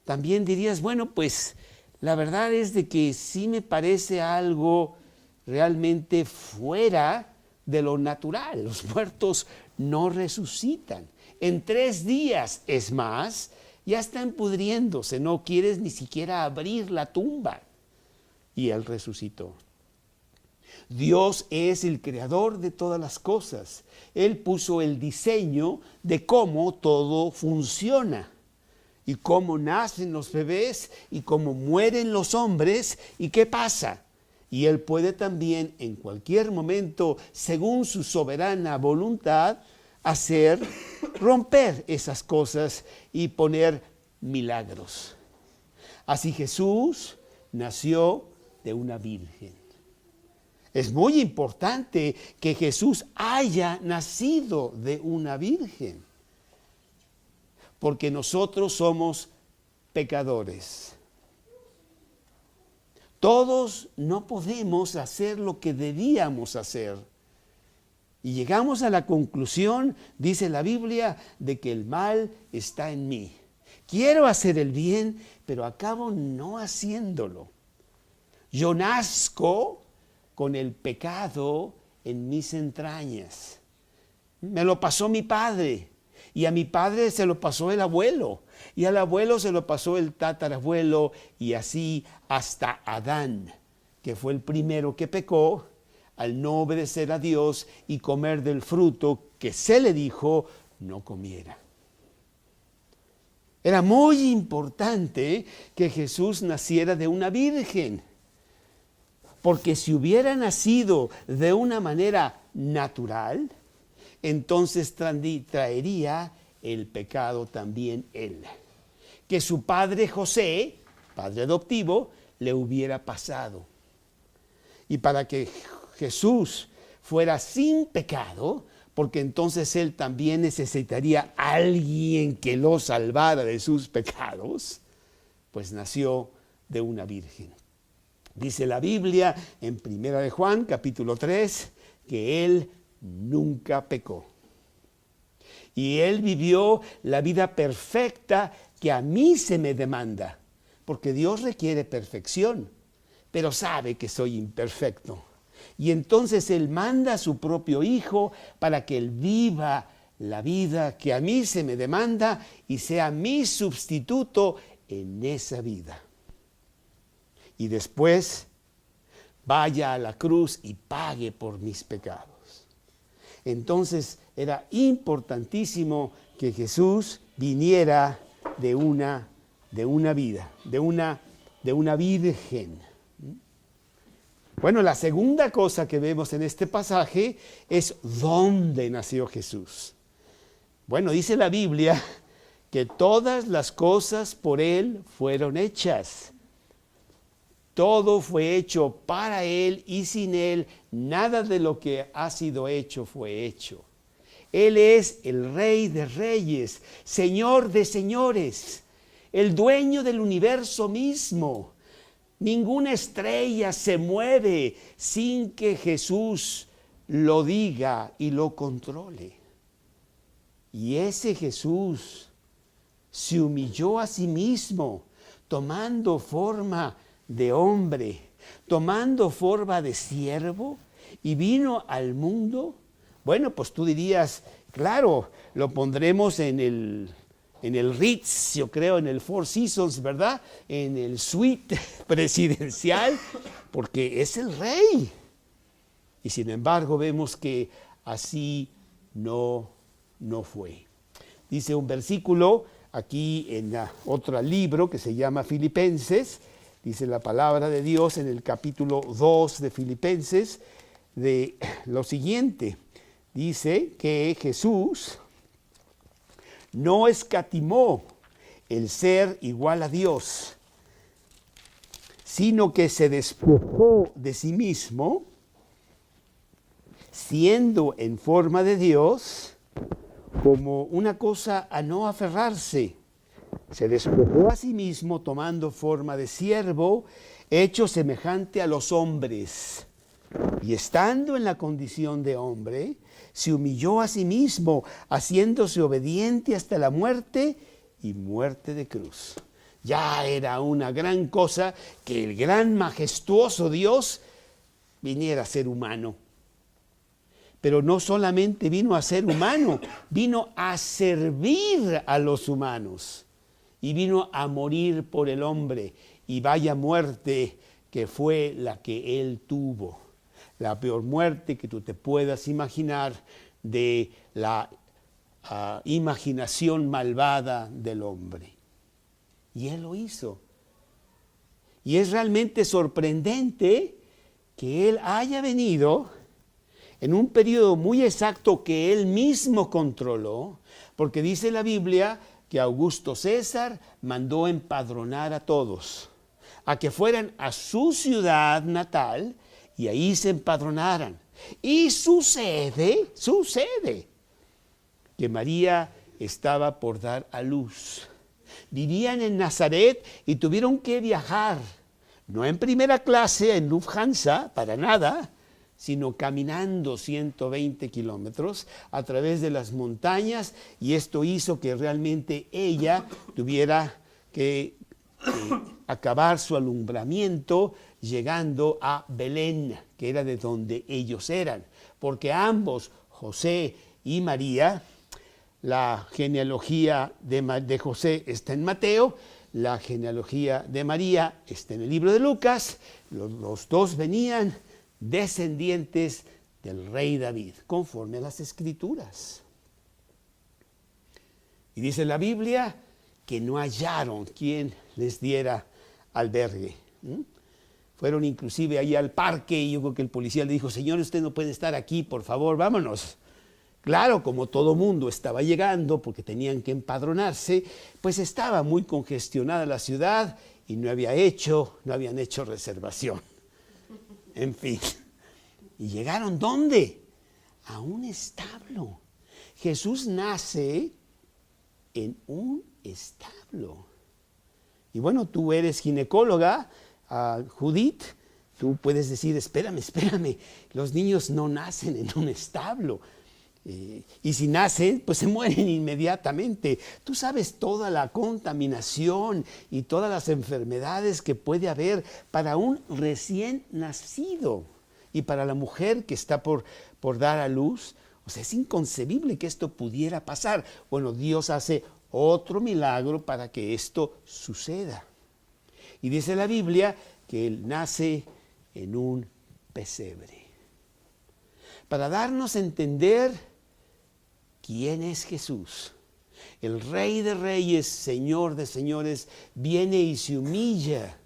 También dirías, bueno, pues la verdad es de que sí me parece algo realmente fuera de lo natural. Los muertos no resucitan. En 3 días, es más, ya están pudriéndose, no quieres ni siquiera abrir la tumba. Y Él resucitó. Dios es el creador de todas las cosas. Él puso el diseño de cómo todo funciona. Y cómo nacen los bebés y cómo mueren los hombres y qué pasa. Y Él puede también en cualquier momento, según su soberana voluntad, romper esas cosas y poner milagros. Así Jesús nació de una virgen. Es muy importante que Jesús haya nacido de una virgen, porque nosotros somos pecadores. Todos no podemos hacer lo que debíamos hacer. Y llegamos a la conclusión, dice la Biblia, de que el mal está en mí. Quiero hacer el bien, pero acabo no haciéndolo. Yo nazco con el pecado en mis entrañas. Me lo pasó mi padre, y a mi padre se lo pasó el abuelo, y al abuelo se lo pasó el tatarabuelo, y así hasta Adán, que fue el primero que pecó al no obedecer a Dios y comer del fruto que se le dijo no comiera. Era muy importante que Jesús naciera de una virgen, porque si hubiera nacido de una manera natural, entonces traería el pecado también él. Que su padre José, padre adoptivo, le hubiera pasado. Y para que Jesús fuera sin pecado, porque entonces él también necesitaría a alguien que lo salvara de sus pecados, pues nació de una virgen. Dice la Biblia en 1 de Juan, capítulo 3, que él nunca pecó. Y él vivió la vida perfecta que a mí se me demanda, porque Dios requiere perfección, pero sabe que soy imperfecto. Y entonces él manda a su propio hijo para que él viva la vida que a mí se me demanda y sea mi sustituto en esa vida. Y después vaya a la cruz y pague por mis pecados. Entonces era importantísimo que Jesús viniera de una vida, de una virgen. Bueno, la segunda cosa que vemos en este pasaje es dónde nació Jesús. Bueno, dice la Biblia que todas las cosas por Él fueron hechas. Todo fue hecho para Él y sin Él nada de lo que ha sido hecho fue hecho. Él es el Rey de Reyes, Señor de Señores, el dueño del universo mismo. Ninguna estrella se mueve sin que Jesús lo diga y lo controle. Y ese Jesús se humilló a sí mismo, tomando forma de hombre, tomando forma de siervo, y vino al mundo. Bueno, pues tú dirías, claro, lo pondremos en el Ritz, yo creo, en el Four Seasons, ¿verdad? En el suite presidencial, porque es el rey. Y sin embargo vemos que así no fue. Dice un versículo aquí en otro libro que se llama Filipenses, dice la palabra de Dios en el capítulo 2 de Filipenses, de lo siguiente. Dice que Jesús no escatimó el ser igual a Dios, sino que se despojó de sí mismo, siendo en forma de Dios, como una cosa a no aferrarse. Se despojó a sí mismo tomando forma de siervo, hecho semejante a los hombres. Y estando en la condición de hombre, se humilló a sí mismo, haciéndose obediente hasta la muerte y muerte de cruz. Ya era una gran cosa que el gran majestuoso Dios viniera a ser humano. Pero no solamente vino a ser humano, vino a servir a los humanos. Y vino a morir por el hombre. Y vaya muerte que fue la que él tuvo. La peor muerte que tú te puedas imaginar de la imaginación malvada del hombre. Y él lo hizo. Y es realmente sorprendente que él haya venido en un periodo muy exacto que él mismo controló, porque dice la Biblia que Augusto César mandó empadronar a todos, a que fueran a su ciudad natal y ahí se empadronaran. Y sucede que María estaba por dar a luz. Vivían en Nazaret y tuvieron que viajar, no en primera clase, en Lufthansa, para nada, sino caminando 120 kilómetros a través de las montañas, y esto hizo que realmente ella tuviera que acabar su alumbramiento llegando a Belén, que era de donde ellos eran, porque ambos, José y María, la genealogía de José está en Mateo, la genealogía de María está en el libro de Lucas. Los dos venían descendientes del rey David, conforme a las Escrituras. Y dice la Biblia que no hallaron quien les diera albergue. Fueron inclusive ahí al parque y yo creo que el policía le dijo, señor, usted no puede estar aquí, por favor, vámonos. Claro, como todo mundo estaba llegando porque tenían que empadronarse, pues estaba muy congestionada la ciudad y no habían hecho reservación. En fin. ¿Y llegaron dónde? A un establo. Jesús nace en un establo. Y bueno, tú eres ginecóloga, Judith, tú puedes decir, espérame, los niños no nacen en un establo. Y si nacen, pues se mueren inmediatamente. Tú sabes toda la contaminación y todas las enfermedades que puede haber para un recién nacido y para la mujer que está por dar a luz. O sea, es inconcebible que esto pudiera pasar. Bueno, Dios hace otro milagro para que esto suceda. Y dice la Biblia que Él nace en un pesebre. Para darnos a entender quién es Jesús. El Rey de Reyes, Señor de Señores, viene y se humilla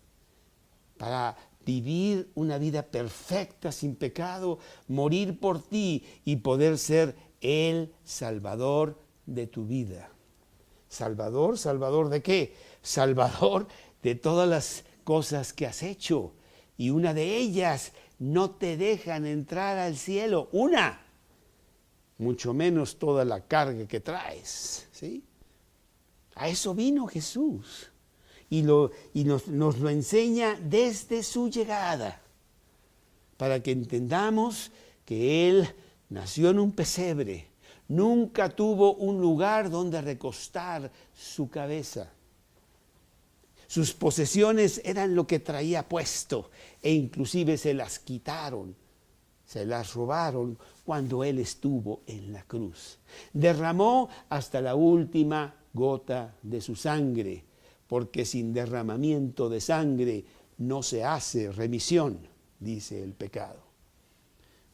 para vivir una vida perfecta, sin pecado, morir por ti y poder ser el Salvador de tu vida. ¿Salvador? ¿Salvador de qué? Salvador de todas las cosas que has hecho. Y una de ellas no te dejan entrar al cielo. Una. Mucho menos toda la carga que traes, ¿sí? A eso vino Jesús y nos lo enseña desde su llegada, para que entendamos que Él nació en un pesebre, nunca tuvo un lugar donde recostar su cabeza. Sus posesiones eran lo que traía puesto e inclusive se las quitaron, se las robaron cuando Él estuvo en la cruz. Derramó hasta la última gota de su sangre, porque sin derramamiento de sangre no se hace remisión, dice el pecado.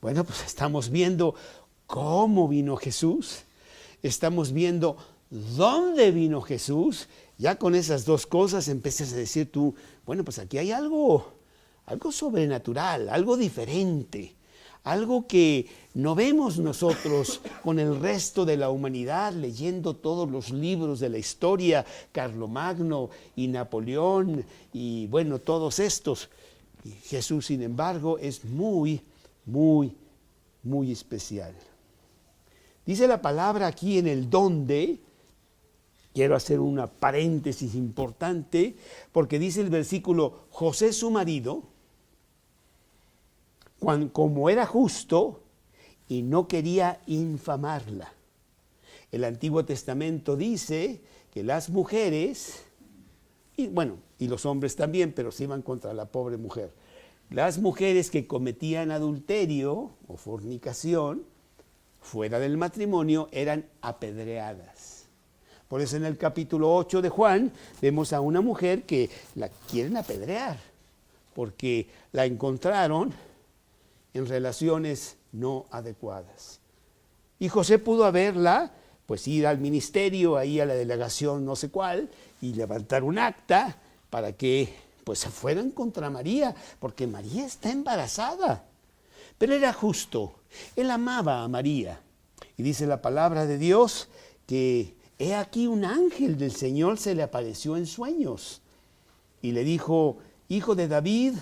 Bueno, pues estamos viendo cómo vino Jesús, estamos viendo dónde vino Jesús. Ya con esas dos cosas empiezas a decir tú, bueno, pues aquí hay algo sobrenatural, algo diferente. Algo que no vemos nosotros con el resto de la humanidad, leyendo todos los libros de la historia, Carlomagno y Napoleón y bueno, todos estos. Y Jesús, sin embargo, es muy, muy, muy especial. Dice la palabra aquí en el donde, quiero hacer una paréntesis importante, porque dice el versículo, José su marido, como era justo y no quería infamarla. El Antiguo Testamento dice que las mujeres, y los hombres también, pero se iban contra la pobre mujer, las mujeres que cometían adulterio o fornicación fuera del matrimonio eran apedreadas. Por eso en el capítulo 8 de Juan vemos a una mujer que la quieren apedrear, porque la encontraron en relaciones no adecuadas. Y José pudo haberla, pues ir al ministerio, ahí a la delegación no sé cuál, y levantar un acta para que pues se fueran contra María, porque María está embarazada. Pero era justo, él amaba a María. Y dice la palabra de Dios que he aquí un ángel del Señor se le apareció en sueños y le dijo, hijo de David,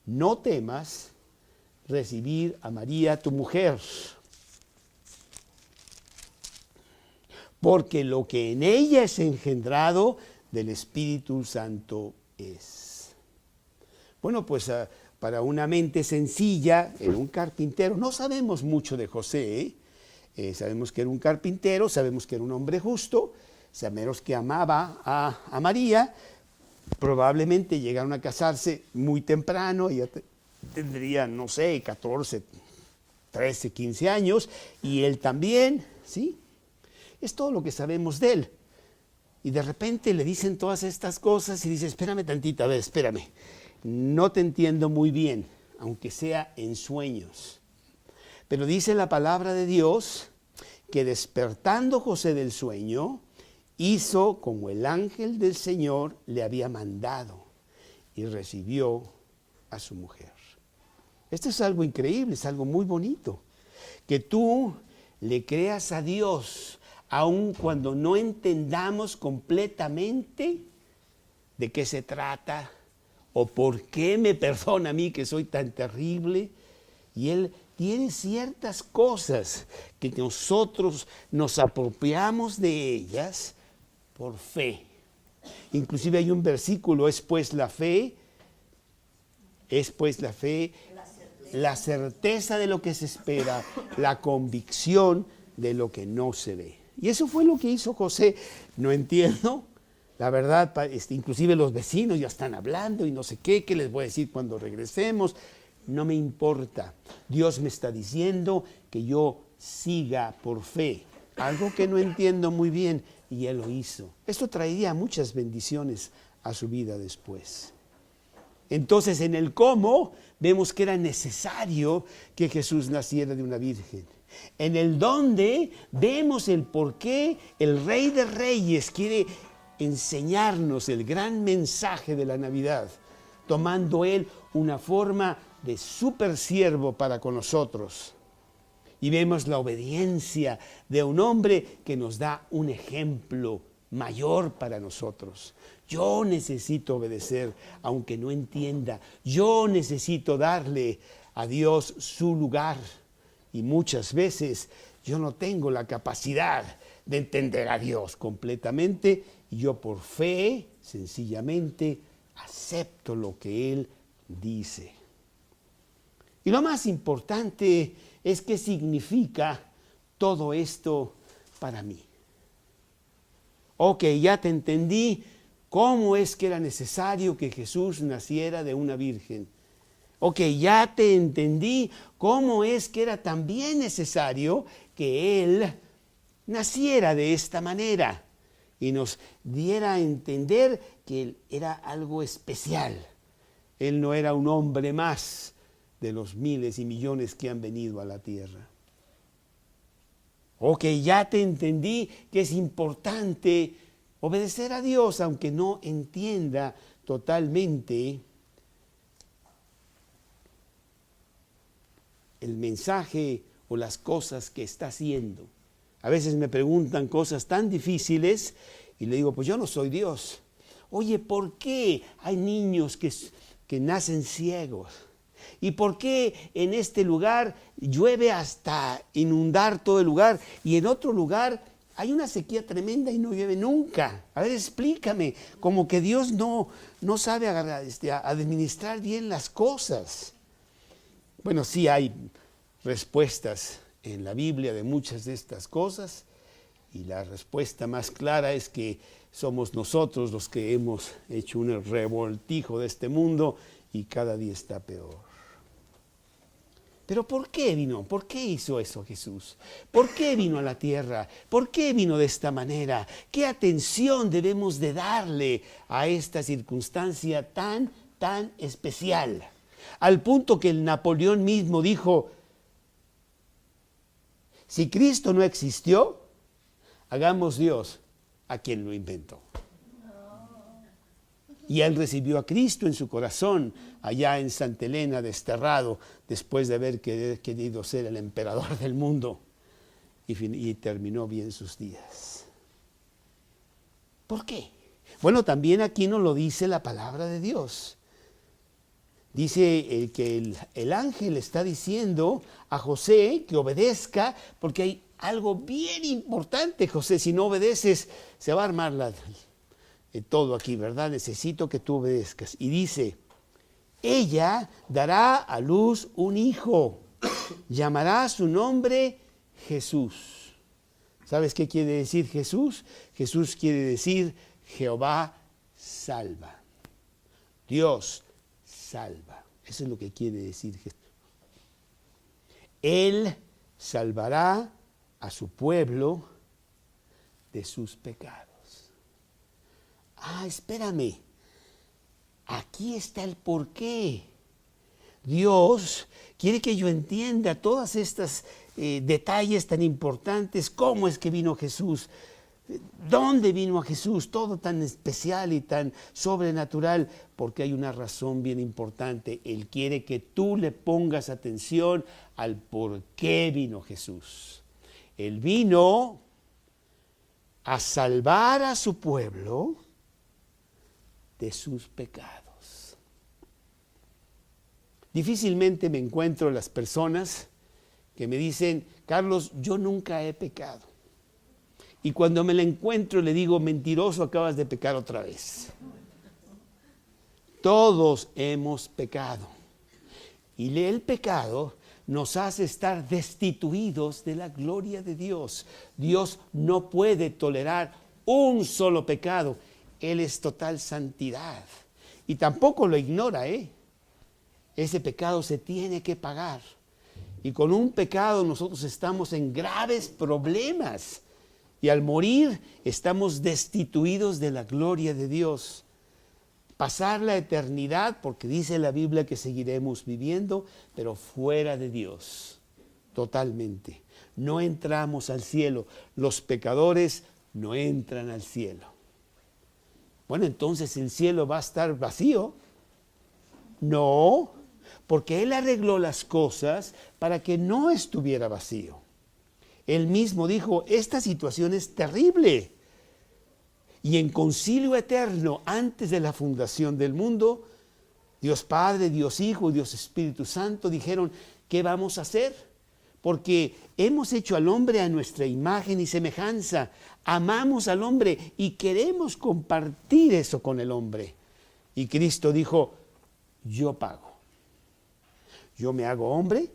no temas recibir a María tu mujer, porque lo que en ella es engendrado del Espíritu Santo es. Bueno, pues para una mente sencilla, era un carpintero, no sabemos mucho de José, sabemos que era un carpintero, sabemos que era un hombre justo, sabemos que amaba a María, Probablemente llegaron a casarse muy temprano, ella tendría, no sé, 14, 13, 15 años, y él también, ¿sí? Es todo lo que sabemos de él. Y de repente le dicen todas estas cosas y dice, espérame tantito, a ver, espérame. No te entiendo muy bien, aunque sea en sueños. Pero dice la palabra de Dios que despertando José del sueño, hizo como el ángel del Señor le había mandado y recibió a su mujer. Esto es algo increíble, es algo muy bonito. Que tú le creas a Dios, aun cuando no entendamos completamente de qué se trata o por qué me perdona a mí que soy tan terrible. Y Él tiene ciertas cosas que nosotros nos apropiamos de ellas por fe. Inclusive hay un versículo, es pues la fe, la certeza de lo que se espera, la convicción de lo que no se ve. Y eso fue lo que hizo José. No entiendo, la verdad, inclusive los vecinos ya están hablando y no sé qué les voy a decir cuando regresemos. No me importa. Dios me está diciendo que yo siga por fe. Algo que no entiendo muy bien, y Él lo hizo. Esto traería muchas bendiciones a su vida después. Entonces, en el cómo, vemos que era necesario que Jesús naciera de una virgen. En el dónde, vemos el por qué el Rey de Reyes quiere enseñarnos el gran mensaje de la Navidad, tomando Él una forma de supersiervo para con nosotros. Y vemos la obediencia de un hombre que nos da un ejemplo mayor para nosotros. Yo necesito obedecer, aunque no entienda. Yo necesito darle a Dios su lugar. Y muchas veces yo no tengo la capacidad de entender a Dios completamente. Y yo por fe, sencillamente, acepto lo que Él dice. Y lo más importante es qué significa todo esto para mí. Ok, ya te entendí cómo es que era necesario que Jesús naciera de una virgen. Ok, ya te entendí cómo es que era también necesario que Él naciera de esta manera y nos diera a entender que Él era algo especial. Él no era un hombre más de los miles y millones que han venido a la tierra. Ok, ya te entendí que es importante obedecer a Dios, aunque no entienda totalmente el mensaje o las cosas que está haciendo. A veces me preguntan cosas tan difíciles y le digo, pues yo no soy Dios. Oye, ¿por qué hay niños que nacen ciegos? ¿Y por qué en este lugar llueve hasta inundar todo el lugar y en otro lugar hay una sequía tremenda y no llueve nunca? A ver, explícame, como que Dios no sabe administrar bien las cosas. Bueno, sí hay respuestas en la Biblia de muchas de estas cosas y la respuesta más clara es que somos nosotros los que hemos hecho un revoltijo de este mundo y cada día está peor. Pero ¿por qué vino? ¿Por qué hizo eso Jesús? ¿Por qué vino a la tierra? ¿Por qué vino de esta manera? ¿Qué atención debemos de darle a esta circunstancia tan especial? Al punto que el Napoleón mismo dijo, si Cristo no existió, hagamos Dios a quien lo inventó. Y él recibió a Cristo en su corazón, allá en Santa Elena, desterrado, después de haber querido ser el emperador del mundo. Y terminó bien sus días. ¿Por qué? Bueno, también aquí nos lo dice la palabra de Dios. Dice que el ángel está diciendo a José que obedezca, porque hay algo bien importante, José. Si no obedeces, se va a armar todo aquí, ¿verdad? Necesito que tú obedezcas. Y dice, ella dará a luz un hijo, llamará su nombre Jesús. ¿Sabes qué quiere decir Jesús? Jesús quiere decir Jehová salva. Dios salva. Eso es lo que quiere decir Jesús. Él salvará a su pueblo de sus pecados. Espérame. Aquí está el porqué. Dios quiere que yo entienda todas estas detalles tan importantes. ¿Cómo es que vino Jesús? ¿Dónde vino a Jesús? Todo tan especial y tan sobrenatural, porque hay una razón bien importante. Él quiere que tú le pongas atención al por qué vino Jesús. Él vino a salvar a su pueblo de sus pecados. Difícilmente me encuentro las personas que me dicen, Carlos, yo nunca he pecado. Y cuando me la encuentro le digo, mentiroso, acabas de pecar otra vez. Todos hemos pecado. Y el pecado nos hace estar destituidos de la gloria de Dios. Dios no puede tolerar un solo pecado. Él es total santidad. Y tampoco lo ignora, Ese pecado se tiene que pagar. Y con un pecado nosotros estamos en graves problemas. Y al morir estamos destituidos de la gloria de Dios. Pasar la eternidad, porque dice la Biblia que seguiremos viviendo, pero fuera de Dios, totalmente. No entramos al cielo. Los pecadores no entran al cielo. Bueno, entonces el cielo va a estar vacío. No, porque Él arregló las cosas para que no estuviera vacío. Él mismo dijo, esta situación es terrible. Y en concilio eterno, antes de la fundación del mundo, Dios Padre, Dios Hijo y Dios Espíritu Santo dijeron, ¿qué vamos a hacer? Porque hemos hecho al hombre a nuestra imagen y semejanza. Amamos al hombre y queremos compartir eso con el hombre. Y Cristo dijo, yo pago. Yo me hago hombre,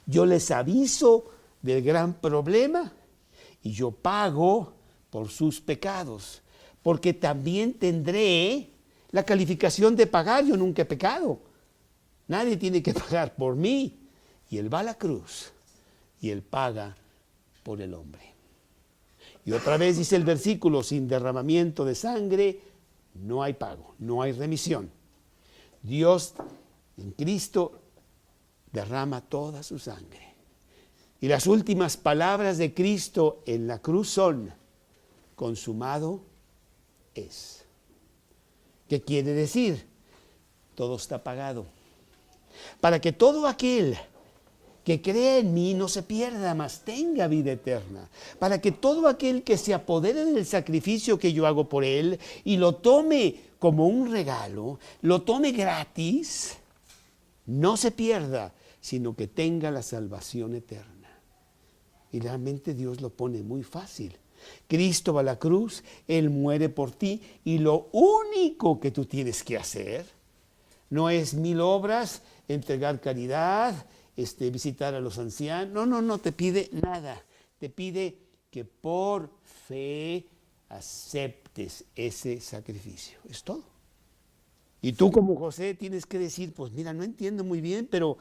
yo les aviso del gran problema y yo pago por sus pecados, porque también tendré la calificación de pagar. Yo nunca he pecado, nadie tiene que pagar por mí, y Él va a la cruz y Él paga por el hombre. Y otra vez dice el versículo, sin derramamiento de sangre no hay pago, no hay remisión. Dios en Cristo derrama toda su sangre. Y las últimas palabras de Cristo en la cruz son, consumado es. ¿Qué quiere decir? Todo está pagado. Para que todo aquel que cree en mí no se pierda, mas tenga vida eterna. Para que todo aquel que se apodere del sacrificio que yo hago por él y lo tome como un regalo, lo tome gratis, no se pierda, sino que tenga la salvación eterna. Y realmente Dios lo pone muy fácil. Cristo va a la cruz, Él muere por ti, y lo único que tú tienes que hacer no es 1000 obras, entregar caridad, visitar a los ancianos. No te pide nada. Te pide que por fe aceptes ese sacrificio. Es todo. Y tú como José tienes que decir, pues mira, no entiendo muy bien, pero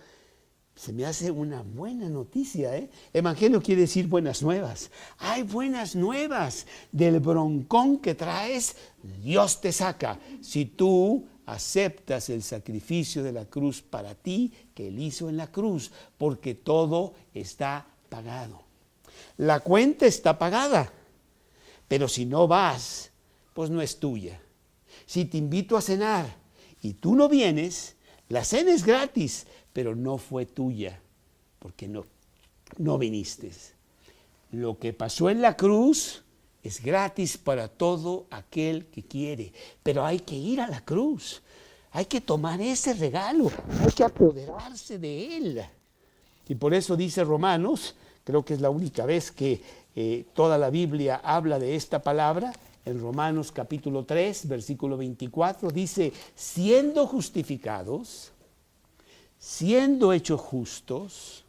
se me hace una buena noticia, Evangelio quiere decir buenas nuevas. Hay buenas nuevas. Del broncón que traes, Dios te saca. Si tú aceptas el sacrificio de la cruz para ti, que Él hizo en la cruz, porque todo está pagado. La cuenta está pagada, pero si no vas, pues no es tuya. Si te invito a cenar y tú no vienes, la cena es gratis, pero no fue tuya, porque no viniste. Lo que pasó en la cruz es gratis para todo aquel que quiere, pero hay que ir a la cruz, hay que tomar ese regalo, hay que apoderarse de él. Y por eso dice Romanos, creo que es la única vez que toda la Biblia habla de esta palabra, en Romanos capítulo 3, versículo 24, dice, siendo justificados, siendo hechos justos,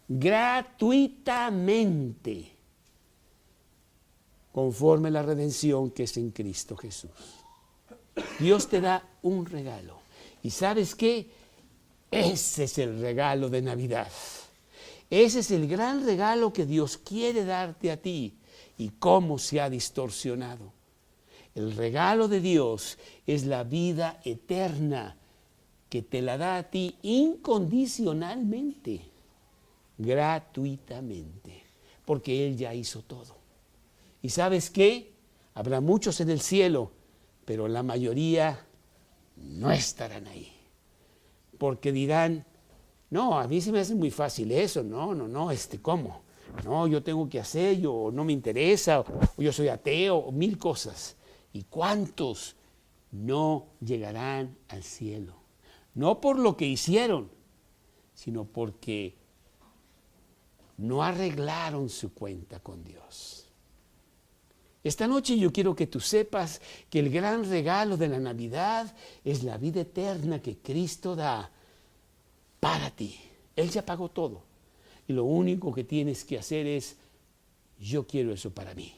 gratuitamente, conforme la redención que es en Cristo Jesús. Dios te da un regalo. ¿Y sabes qué? Ese es el regalo de Navidad. Ese es el gran regalo que Dios quiere darte a ti. ¿Y cómo se ha distorsionado? El regalo de Dios es la vida eterna que te la da a ti incondicionalmente, gratuitamente, porque Él ya hizo todo. ¿Y sabes qué? Habrá muchos en el cielo, pero la mayoría no estarán ahí, porque dirán, no, a mí se me hace muy fácil eso, no, ¿cómo? No, yo tengo que hacer, yo no me interesa, o yo soy ateo, o mil cosas. ¿Y cuántos no llegarán al cielo? No por lo que hicieron, sino porque no arreglaron su cuenta con Dios. Esta noche yo quiero que tú sepas que el gran regalo de la Navidad es la vida eterna que Cristo da para ti. Él ya pagó todo. Y lo único que tienes que hacer es, yo quiero eso para mí.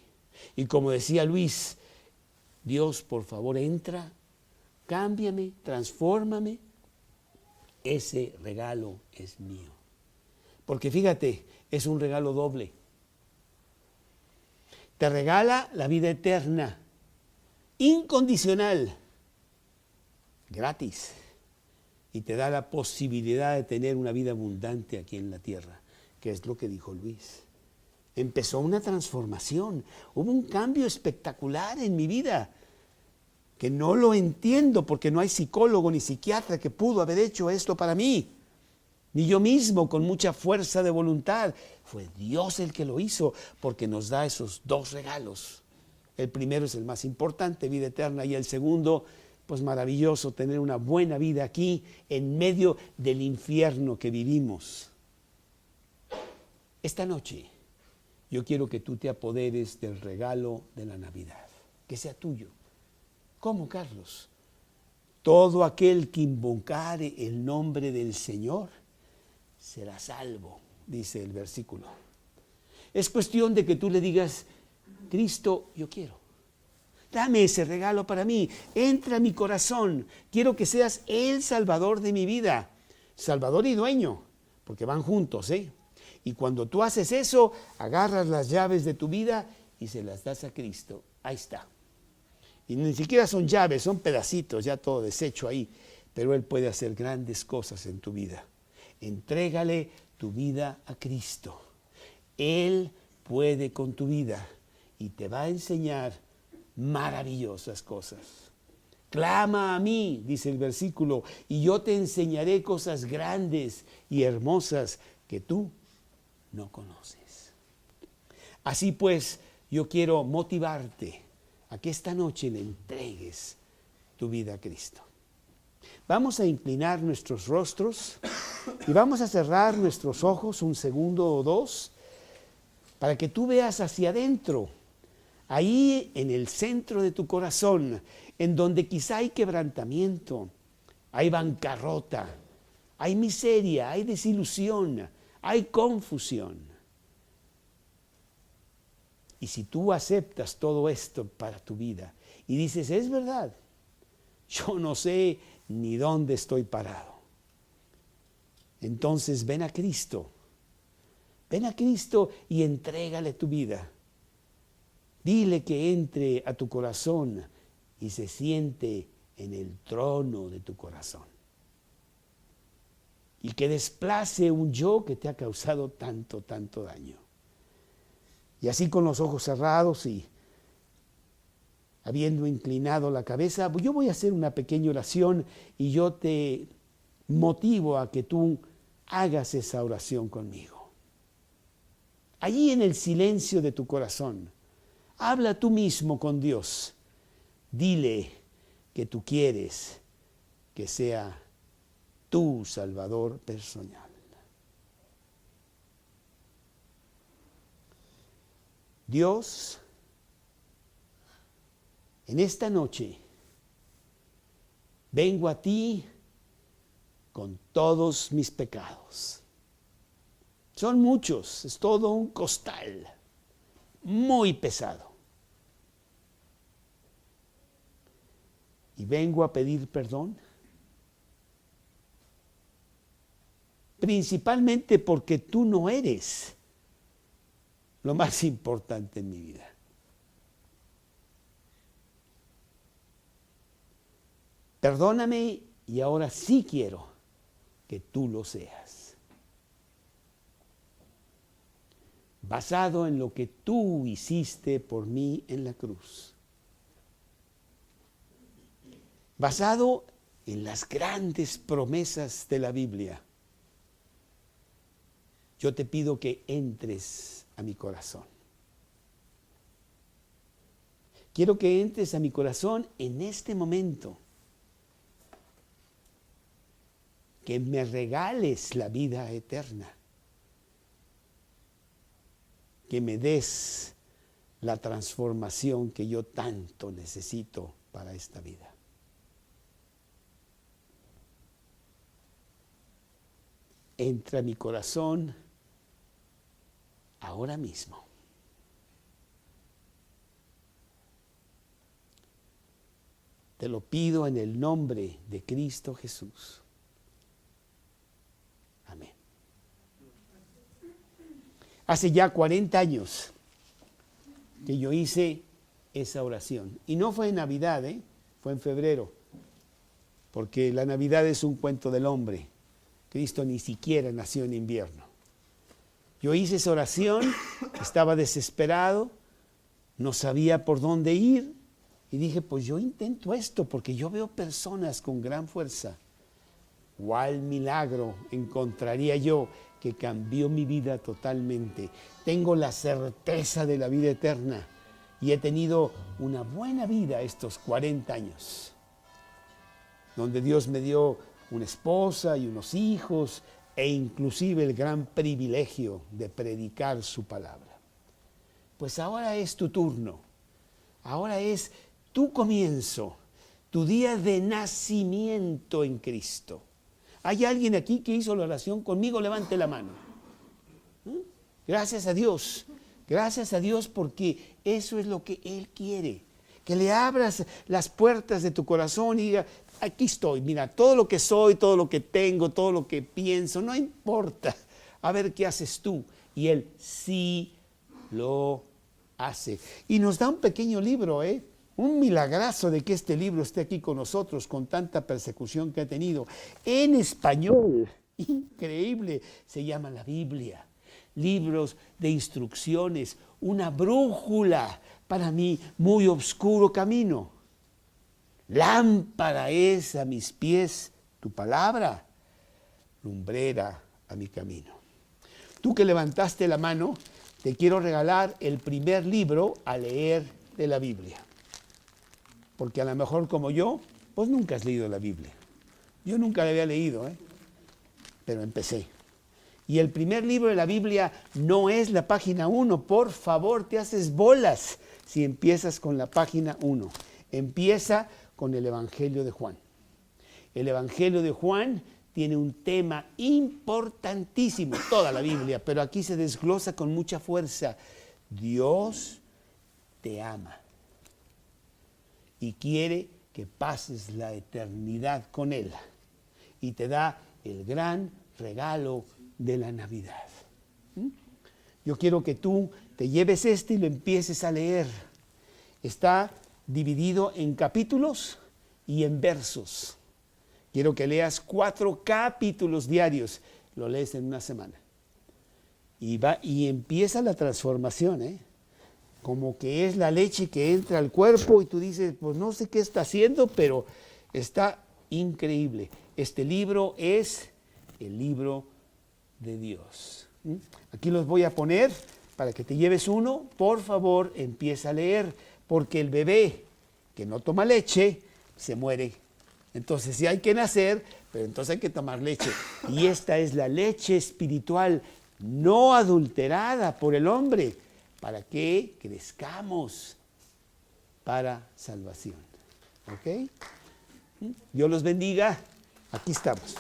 Y como decía Luis, Dios, por favor, entra, cámbiame, transfórmame. Ese regalo es mío. Porque fíjate, es un regalo doble. Te regala la vida eterna, incondicional, gratis. Y te da la posibilidad de tener una vida abundante aquí en la tierra, que es lo que dijo Luis. Empezó una transformación, hubo un cambio espectacular en mi vida, que no lo entiendo porque no hay psicólogo ni psiquiatra que pudo haber hecho esto para mí, ni yo mismo con mucha fuerza de voluntad. Fue Dios el que lo hizo, porque nos da esos dos regalos. El primero es el más importante, vida eterna, y el segundo, pues maravilloso, tener una buena vida aquí en medio del infierno que vivimos. Esta noche yo quiero que tú te apoderes del regalo de la Navidad, que sea tuyo. ¿Cómo, Carlos? Todo aquel que invocare el nombre del Señor será salvo, dice el versículo. Es cuestión de que tú le digas, Cristo, yo quiero. Dame ese regalo para mí, entra a mi corazón, quiero que seas el Salvador de mi vida. Salvador y dueño, porque van juntos, ¿eh? Y cuando tú haces eso, agarras las llaves de tu vida y se las das a Cristo. Ahí está. Y ni siquiera son llaves, son pedacitos, ya todo deshecho ahí. Pero Él puede hacer grandes cosas en tu vida. Entrégale tu vida a Cristo. Él puede con tu vida y te va a enseñar maravillosas cosas. Clama a mí, dice el versículo, y yo te enseñaré cosas grandes y hermosas que tú no conoces. Así pues, yo quiero motivarte a que esta noche le entregues tu vida a Cristo. Vamos a inclinar nuestros rostros y vamos a cerrar nuestros ojos un segundo o dos para que tú veas hacia adentro, ahí en el centro de tu corazón, en donde quizá hay quebrantamiento, hay bancarrota, hay miseria, hay desilusión, hay confusión. Y si tú aceptas todo esto para tu vida y dices, es verdad, yo no sé ni dónde estoy parado. Entonces ven a Cristo y entrégale tu vida. Dile que entre a tu corazón y se siente en el trono de tu corazón. Y que desplace un yo que te ha causado tanto daño. Y así con los ojos cerrados y habiendo inclinado la cabeza, yo voy a hacer una pequeña oración y yo te motivo a que tú hagas esa oración conmigo. Allí en el silencio de tu corazón, habla tú mismo con Dios. Dile que tú quieres que sea tu Salvador personal. Dios, en esta noche vengo a ti con todos mis pecados. Son muchos, es todo un costal muy pesado. y vengo a pedir perdón. Principalmente porque tú no eres lo más importante en mi vida. Perdóname y ahora sí quiero que tú lo seas. Basado en lo que tú hiciste por mí en la cruz. Basado en las grandes promesas de la Biblia. Yo te pido que entres a mi corazón. Quiero que entres a mi corazón en este momento. Que me regales la vida eterna. Que me des la transformación que yo tanto necesito para esta vida. Entra a mi corazón ahora mismo. Te lo pido en el nombre de Cristo Jesús. Amén. Hace ya 40 años que yo hice esa oración. Y no fue en Navidad, fue en febrero. Porque la Navidad es un cuento del hombre. Cristo ni siquiera nació en invierno. Yo hice esa oración, estaba desesperado, no sabía por dónde ir y dije, pues yo intento esto porque yo veo personas con gran fuerza. ¿Cuál milagro encontraría yo que cambió mi vida totalmente? Tengo la certeza de la vida eterna y he tenido una buena vida estos 40 años, donde Dios me dio una esposa y unos hijos, e inclusive el gran privilegio de predicar su palabra. Pues ahora es tu turno, ahora es tu comienzo, tu día de nacimiento en Cristo. ¿Hay alguien aquí que hizo la oración conmigo? Levante la mano. Gracias a Dios porque eso es lo que Él quiere, que le abras las puertas de tu corazón y diga, aquí estoy, mira, todo lo que soy, todo lo que tengo, todo lo que pienso, no importa. A ver qué haces tú. Y Él sí lo hace. Y nos da un pequeño libro, un milagrazo de que este libro esté aquí con nosotros, con tanta persecución que ha tenido. En español, increíble, se llama la Biblia. Libros de instrucciones, una brújula para mi muy oscuro camino. Lámpara es a mis pies tu palabra, lumbrera a mi camino. Tú que levantaste la mano, te quiero regalar el primer libro a leer de la Biblia. Porque a lo mejor como yo, pues nunca has leído la Biblia. Yo nunca la había leído, pero empecé. Y el primer libro de la Biblia no es la página 1. Por favor, te haces bolas si empiezas con la página 1. Empieza con el Evangelio de Juan. El Evangelio de Juan tiene un tema importantísimo, toda la Biblia, pero aquí se desglosa con mucha fuerza. Dios te ama y quiere que pases la eternidad con Él y te da el gran regalo de la Navidad. Yo quiero que tú te lleves y lo empieces a leer. Está dividido en capítulos y en versos. Quiero que leas 4 capítulos diarios. Lo lees en una semana. Y empieza la transformación, Como que es la leche que entra al cuerpo y tú dices, pues no sé qué está haciendo, pero está increíble. Este libro es el libro de Dios. Aquí los voy a poner para que te lleves uno. Por favor, empieza a leer, porque el bebé que no toma leche se muere. Entonces sí hay que nacer, pero entonces hay que tomar leche. Y esta es la leche espiritual no adulterada por el hombre, para que crezcamos para salvación. ¿Ok? Dios los bendiga. Aquí estamos.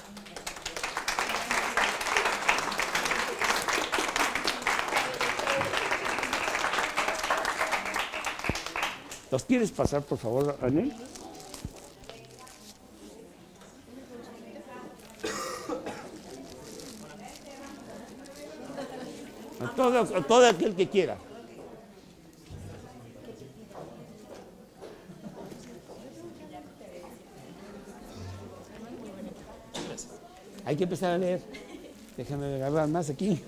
¿Los quieres pasar, por favor, Anel? todo aquel que quiera. Hay que empezar a leer. Déjame agarrar más aquí.